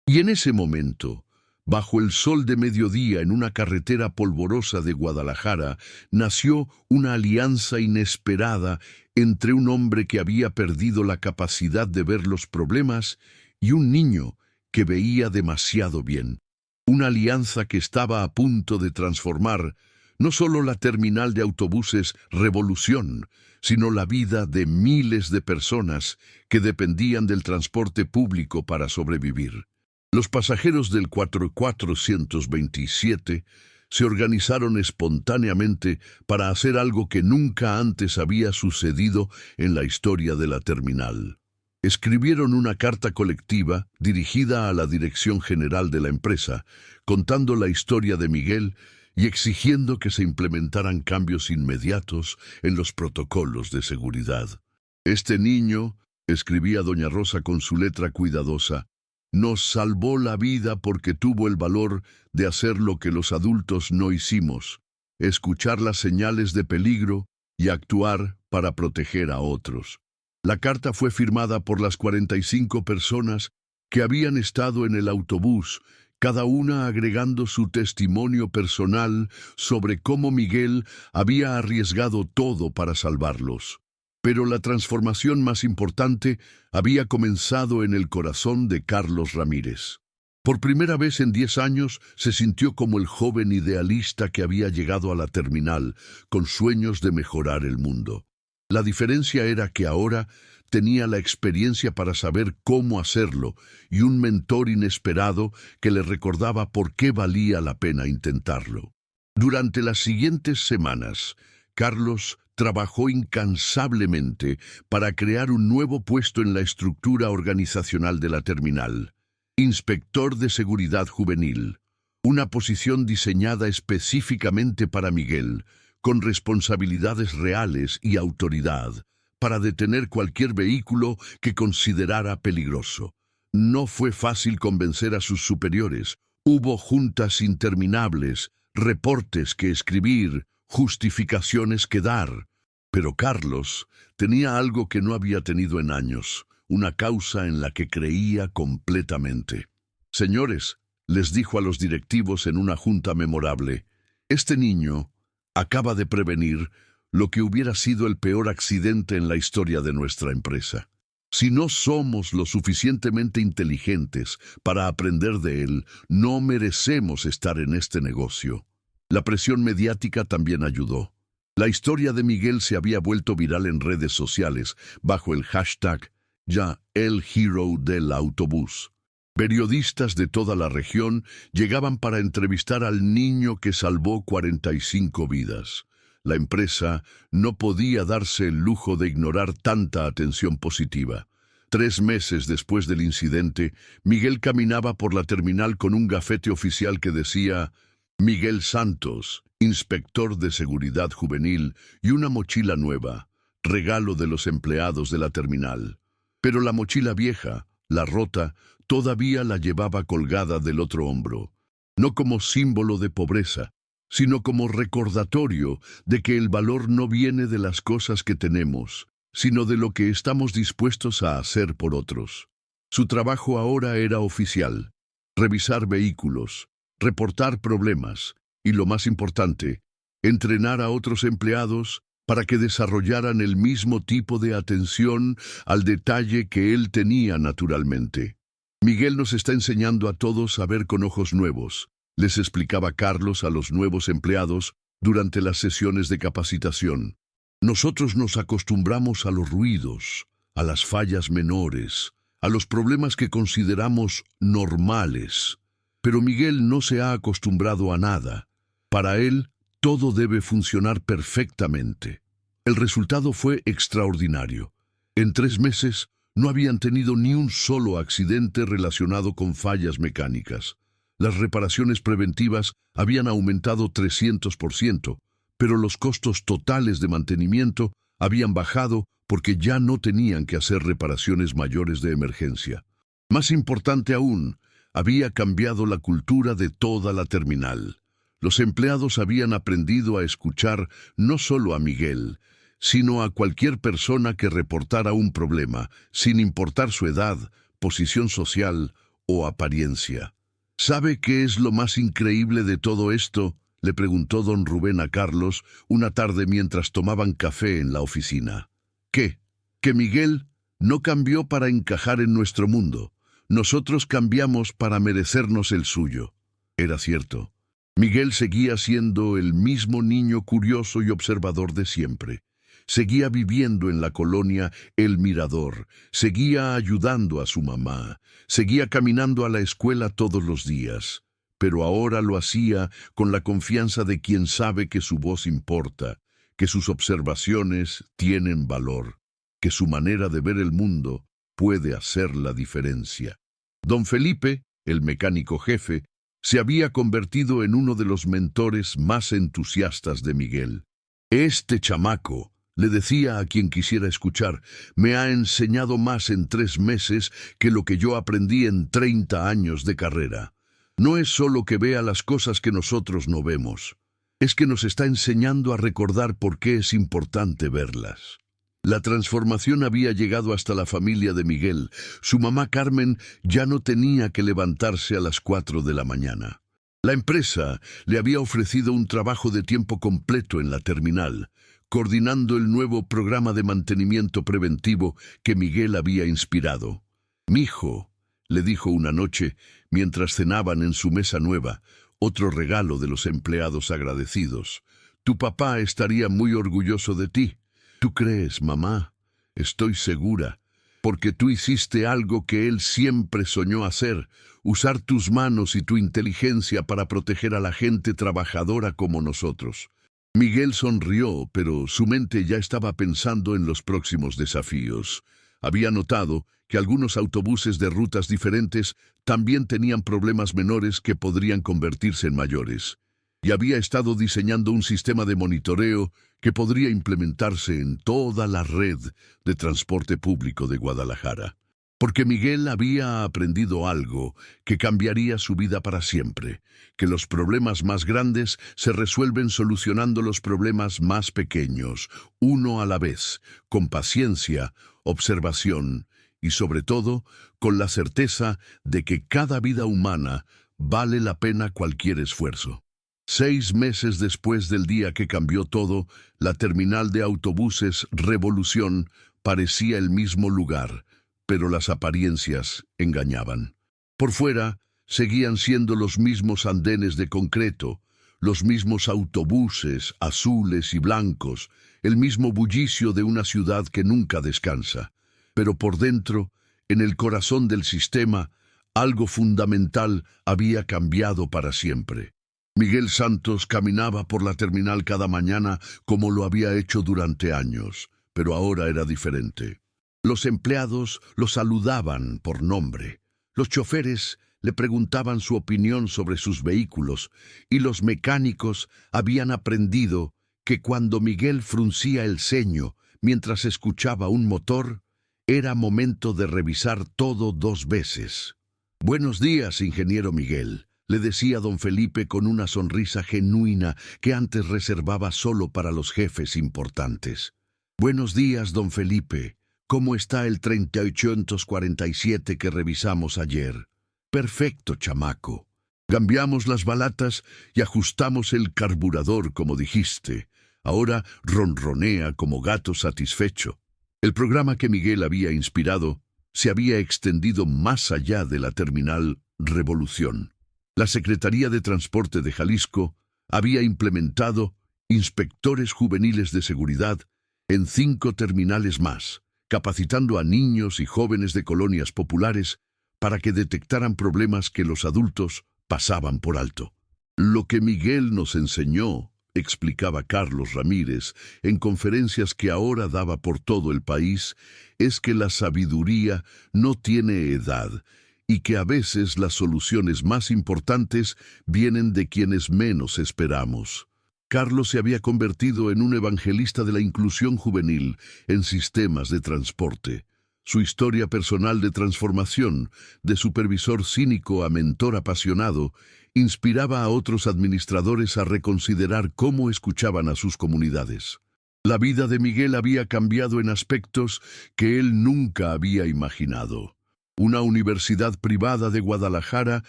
Y en ese momento, bajo el sol de mediodía en una carretera polvorosa de Guadalajara, nació una alianza inesperada entre un hombre que había perdido la capacidad de ver los problemas y un niño que veía demasiado bien. Una alianza que estaba a punto de transformar no solo la terminal de autobuses Revolución, sino la vida de miles de personas que dependían del transporte público para sobrevivir. Los pasajeros del 4427 se organizaron espontáneamente para hacer algo que nunca antes había sucedido en la historia de la terminal. Escribieron una carta colectiva dirigida a la dirección general de la empresa, contando la historia de Miguel y exigiendo que se implementaran cambios inmediatos en los protocolos de seguridad. Este niño, escribía doña Rosa con su letra cuidadosa, nos salvó la vida porque tuvo el valor de hacer lo que los adultos no hicimos, escuchar las señales de peligro y actuar para proteger a otros. La carta fue firmada por las 45 personas que habían estado en el autobús, cada una agregando su testimonio personal sobre cómo Miguel había arriesgado todo para salvarlos. Pero la transformación más importante había comenzado en el corazón de Carlos Ramírez. Por primera vez en 10 años se sintió como el joven idealista que había llegado a la terminal, con sueños de mejorar el mundo. La diferencia era que ahora tenía la experiencia para saber cómo hacerlo y un mentor inesperado que le recordaba por qué valía la pena intentarlo. Durante las siguientes semanas, Carlos trabajó incansablemente para crear un nuevo puesto en la estructura organizacional de la terminal, Inspector de Seguridad Juvenil, una posición diseñada específicamente para Miguel, con responsabilidades reales y autoridad, para detener cualquier vehículo que considerara peligroso. No fue fácil convencer a sus superiores. Hubo juntas interminables, reportes que escribir, justificaciones que dar. Pero Carlos tenía algo que no había tenido en años, una causa en la que creía completamente. Señores, les dijo a los directivos en una junta memorable, este niño acaba de prevenir lo que hubiera sido el peor accidente en la historia de nuestra empresa. Si no somos lo suficientemente inteligentes para aprender de él, no merecemos estar en este negocio. La presión mediática también ayudó. La historia de Miguel se había vuelto viral en redes sociales bajo el hashtag ya el hero del autobús. Periodistas de toda la región llegaban para entrevistar al niño que salvó 45 vidas. La empresa no podía darse el lujo de ignorar tanta atención positiva. 3 meses después del incidente, Miguel caminaba por la terminal con un gafete oficial que decía Miguel Santos, Inspector de Seguridad Juvenil, y una mochila nueva, regalo de los empleados de la terminal. Pero la mochila vieja, la rota, todavía la llevaba colgada del otro hombro, no como símbolo de pobreza, sino como recordatorio de que el valor no viene de las cosas que tenemos, sino de lo que estamos dispuestos a hacer por otros. Su trabajo ahora era oficial: revisar vehículos, reportar problemas y, lo más importante, entrenar a otros empleados para que desarrollaran el mismo tipo de atención al detalle que él tenía naturalmente. Miguel nos está enseñando a todos a ver con ojos nuevos, les explicaba Carlos a los nuevos empleados durante las sesiones de capacitación. Nosotros nos acostumbramos a los ruidos, a las fallas menores, a los problemas que consideramos normales. Pero Miguel no se ha acostumbrado a nada. Para él, todo debe funcionar perfectamente. El resultado fue extraordinario. En 3 meses no habían tenido ni un solo accidente relacionado con fallas mecánicas. Las reparaciones preventivas habían aumentado 300%, pero los costos totales de mantenimiento habían bajado porque ya no tenían que hacer reparaciones mayores de emergencia. Más importante aún, había cambiado la cultura de toda la terminal. Los empleados habían aprendido a escuchar no solo a Miguel, sino a cualquier persona que reportara un problema, sin importar su edad, posición social o apariencia. ¿Sabe qué es lo más increíble de todo esto?, le preguntó don Rubén a Carlos una tarde mientras tomaban café en la oficina. ¿Qué? Que Miguel no cambió para encajar en nuestro mundo. Nosotros cambiamos para merecernos el suyo. Era cierto. Miguel seguía siendo el mismo niño curioso y observador de siempre. Seguía viviendo en la colonia El Mirador, seguía ayudando a su mamá, seguía caminando a la escuela todos los días, pero ahora lo hacía con la confianza de quien sabe que su voz importa, que sus observaciones tienen valor, que su manera de ver el mundo puede hacer la diferencia. Don Felipe, el mecánico jefe, se había convertido en uno de los mentores más entusiastas de Miguel. Este chamaco, le decía a quien quisiera escuchar, me ha enseñado más en 3 meses que lo que yo aprendí en 30 años de carrera. No es solo que vea las cosas que nosotros no vemos, es que nos está enseñando a recordar por qué es importante verlas. La transformación había llegado hasta la familia de Miguel. Su mamá Carmen ya no tenía que levantarse a las 4 de la mañana. La empresa le había ofrecido un trabajo de tiempo completo en la terminal, coordinando el nuevo programa de mantenimiento preventivo que Miguel había inspirado. «Mijo», le dijo una noche, mientras cenaban en su mesa nueva, otro regalo de los empleados agradecidos, «tu papá estaría muy orgulloso de ti». «¿Tú crees, mamá?» «Estoy segura, porque tú hiciste algo que él siempre soñó hacer, usar tus manos y tu inteligencia para proteger a la gente trabajadora como nosotros». Miguel sonrió, pero su mente ya estaba pensando en los próximos desafíos. Había notado que algunos autobuses de rutas diferentes también tenían problemas menores que podrían convertirse en mayores. Y había estado diseñando un sistema de monitoreo que podría implementarse en toda la red de transporte público de Guadalajara. Porque Miguel había aprendido algo que cambiaría su vida para siempre, que los problemas más grandes se resuelven solucionando los problemas más pequeños, uno a la vez, con paciencia, observación y sobre todo con la certeza de que cada vida humana vale la pena cualquier esfuerzo. 6 meses después del día que cambió todo, la terminal de autobuses Revolución parecía el mismo lugar, pero las apariencias engañaban. Por fuera, seguían siendo los mismos andenes de concreto, los mismos autobuses azules y blancos, el mismo bullicio de una ciudad que nunca descansa. Pero por dentro, en el corazón del sistema, algo fundamental había cambiado para siempre. Miguel Santos caminaba por la terminal cada mañana como lo había hecho durante años, pero ahora era diferente. Los empleados lo saludaban por nombre, los choferes le preguntaban su opinión sobre sus vehículos y los mecánicos habían aprendido que cuando Miguel fruncía el ceño mientras escuchaba un motor, era momento de revisar todo 2 veces. «Buenos días, ingeniero Miguel», le decía don Felipe con una sonrisa genuina que antes reservaba solo para los jefes importantes. «Buenos días, don Felipe. ¿Cómo está el 3847 que revisamos ayer?» «Perfecto, chamaco. Cambiamos las balatas y ajustamos el carburador, como dijiste. Ahora ronronea como gato satisfecho». El programa que Miguel había inspirado se había extendido más allá de la terminal Revolución. La Secretaría de Transporte de Jalisco había implementado inspectores juveniles de seguridad en 5 terminales más, capacitando a niños y jóvenes de colonias populares para que detectaran problemas que los adultos pasaban por alto. «Lo que Miguel nos enseñó», explicaba Carlos Ramírez en conferencias que ahora daba por todo el país, «es que la sabiduría no tiene edad y que a veces las soluciones más importantes vienen de quienes menos esperamos». Carlos se había convertido en un evangelista de la inclusión juvenil en sistemas de transporte. Su historia personal de transformación, de supervisor cínico a mentor apasionado, inspiraba a otros administradores a reconsiderar cómo escuchaban a sus comunidades. La vida de Miguel había cambiado en aspectos que él nunca había imaginado. Una universidad privada de Guadalajara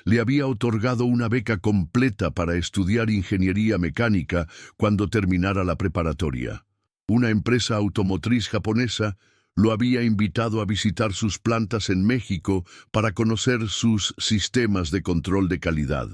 le había otorgado una beca completa para estudiar ingeniería mecánica cuando terminara la preparatoria. Una empresa automotriz japonesa lo había invitado a visitar sus plantas en México para conocer sus sistemas de control de calidad.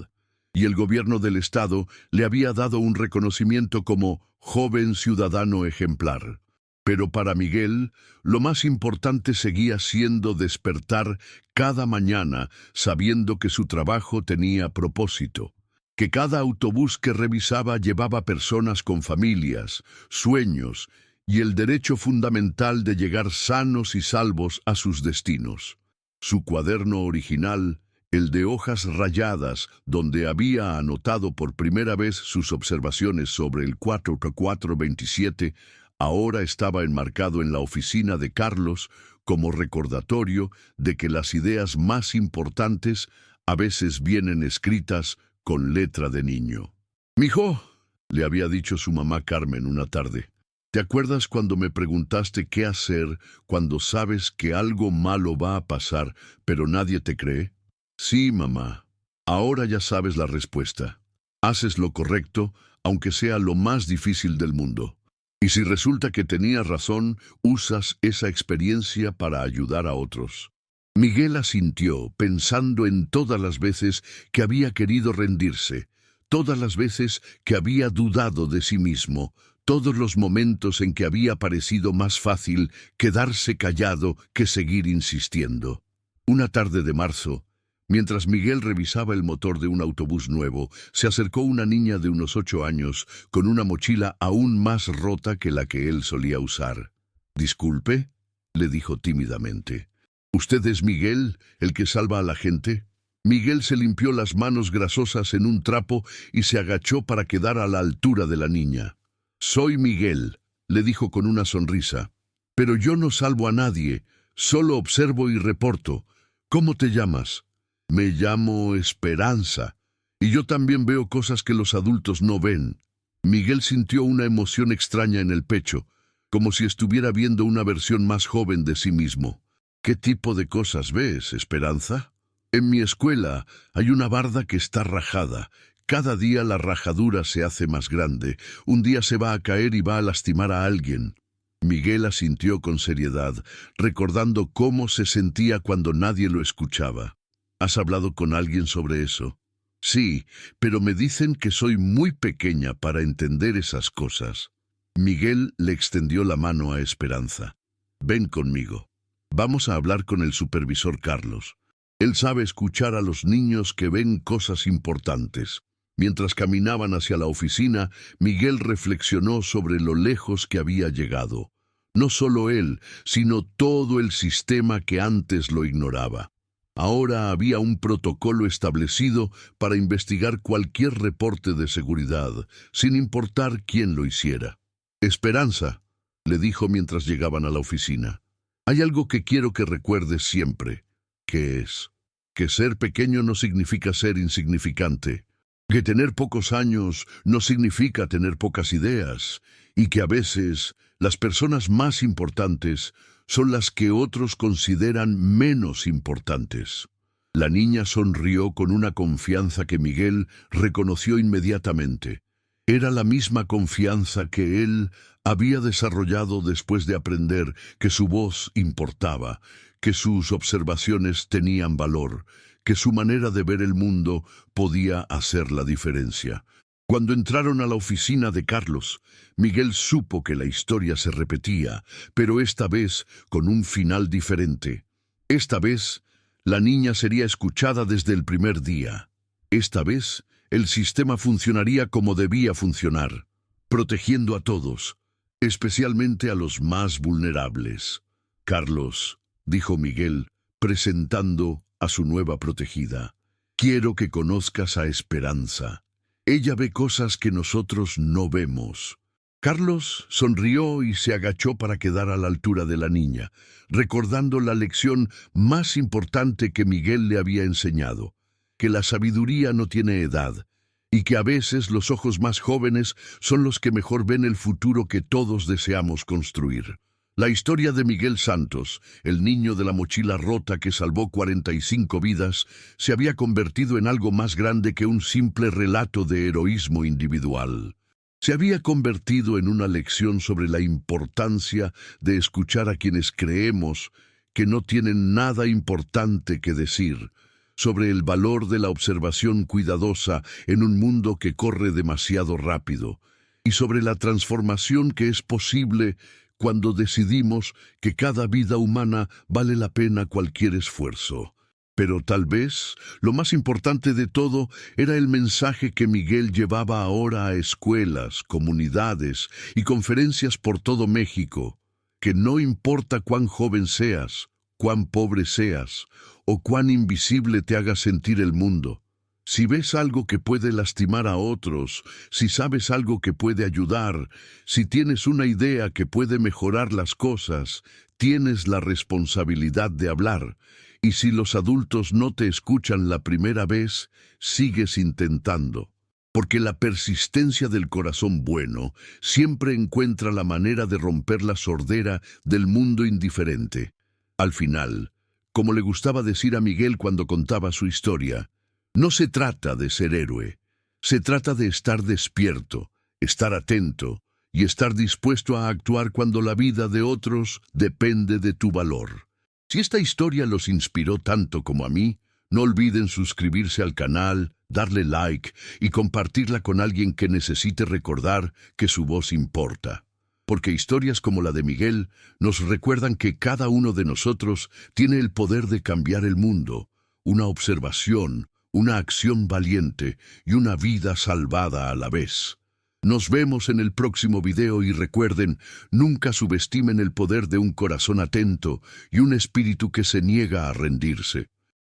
Y el gobierno del estado le había dado un reconocimiento como joven ciudadano ejemplar. Pero para Miguel, lo más importante seguía siendo despertar cada mañana sabiendo que su trabajo tenía propósito, que cada autobús que revisaba llevaba personas con familias, sueños y el derecho fundamental de llegar sanos y salvos a sus destinos. Su cuaderno original, el de hojas rayadas, donde había anotado por primera vez sus observaciones sobre el 4x427, ahora estaba enmarcado en la oficina de Carlos como recordatorio de que las ideas más importantes a veces vienen escritas con letra de niño. «Mijo», le había dicho su mamá Carmen una tarde, «¿te acuerdas cuando me preguntaste qué hacer cuando sabes que algo malo va a pasar, pero nadie te cree?» «Sí, mamá. Ahora ya sabes la respuesta. Haces lo correcto, aunque sea lo más difícil del mundo. Y si resulta que tenías razón, usas esa experiencia para ayudar a otros». Miguel asintió, pensando en todas las veces que había querido rendirse, todas las veces que había dudado de sí mismo, todos los momentos en que había parecido más fácil quedarse callado que seguir insistiendo. Una tarde de marzo, mientras Miguel revisaba el motor de un autobús nuevo, se acercó una niña de unos 8 años con una mochila aún más rota que la que él solía usar. «Disculpe», le dijo tímidamente. «¿Usted es Miguel, el que salva a la gente?» Miguel se limpió las manos grasosas en un trapo y se agachó para quedar a la altura de la niña. «Soy Miguel», le dijo con una sonrisa. «Pero yo no salvo a nadie, solo observo y reporto. ¿Cómo te llamas?» «Me llamo Esperanza, y yo también veo cosas que los adultos no ven». Miguel sintió una emoción extraña en el pecho, como si estuviera viendo una versión más joven de sí mismo. «¿Qué tipo de cosas ves, Esperanza?» «En mi escuela hay una barda que está rajada. Cada día la rajadura se hace más grande. Un día se va a caer y va a lastimar a alguien». Miguel asintió con seriedad, recordando cómo se sentía cuando nadie lo escuchaba. «¿Has hablado con alguien sobre eso?» «Sí, pero me dicen que soy muy pequeña para entender esas cosas». Miguel le extendió la mano a Esperanza. «Ven conmigo. Vamos a hablar con el supervisor Carlos. Él sabe escuchar a los niños que ven cosas importantes». Mientras caminaban hacia la oficina, Miguel reflexionó sobre lo lejos que había llegado. No solo él, sino todo el sistema que antes lo ignoraba. Ahora había un protocolo establecido para investigar cualquier reporte de seguridad, sin importar quién lo hiciera. «Esperanza», le dijo mientras llegaban a la oficina, «hay algo que quiero que recuerdes siempre». «¿Qué es?» «Que ser pequeño no significa ser insignificante, que tener pocos años no significa tener pocas ideas, y que a veces las personas más importantes son las que otros consideran menos importantes». La niña sonrió con una confianza que Miguel reconoció inmediatamente. Era la misma confianza que él había desarrollado después de aprender que su voz importaba, que sus observaciones tenían valor, que su manera de ver el mundo podía hacer la diferencia. Cuando entraron a la oficina de Carlos, Miguel supo que la historia se repetía, pero esta vez con un final diferente. Esta vez, la niña sería escuchada desde el primer día. Esta vez, el sistema funcionaría como debía funcionar, protegiendo a todos, especialmente a los más vulnerables. «Carlos», dijo Miguel, presentando a su nueva protegida, «quiero que conozcas a Esperanza. Ella ve cosas que nosotros no vemos. Carlos sonrió y se agachó para quedar a la altura de la niña, recordando la lección más importante que Miguel le había enseñado, que la sabiduría no tiene edad, y que a veces los ojos más jóvenes son los que mejor ven el futuro que todos deseamos construir. La historia de Miguel Santos, el niño de la mochila rota que salvó 45 vidas, se había convertido en algo más grande que un simple relato de heroísmo individual. Se había convertido en una lección sobre la importancia de escuchar a quienes creemos que no tienen nada importante que decir, sobre el valor de la observación cuidadosa en un mundo que corre demasiado rápido, y sobre la transformación que es posible cuando decidimos que cada vida humana vale la pena cualquier esfuerzo. Pero tal vez lo más importante de todo era el mensaje que Miguel llevaba ahora a escuelas, comunidades y conferencias por todo México, que no importa cuán joven seas, cuán pobre seas o cuán invisible te haga sentir el mundo, si ves algo que puede lastimar a otros, si sabes algo que puede ayudar, si tienes una idea que puede mejorar las cosas, tienes la responsabilidad de hablar. Y si los adultos no te escuchan la primera vez, sigues intentando. Porque la persistencia del corazón bueno siempre encuentra la manera de romper la sordera del mundo indiferente. Al final, como le gustaba decir a Miguel cuando contaba su historia, no se trata de ser héroe, se trata de estar despierto, estar atento y estar dispuesto a actuar cuando la vida de otros depende de tu valor. Si esta historia los inspiró tanto como a mí, no olviden suscribirse al canal, darle like y compartirla con alguien que necesite recordar que su voz importa. Porque historias como la de Miguel nos recuerdan que cada uno de nosotros tiene el poder de cambiar el mundo, una observación, una acción valiente y una vida salvada a la vez. Nos vemos en el próximo video y recuerden, nunca subestimen el poder de un corazón atento y un espíritu que se niega a rendirse.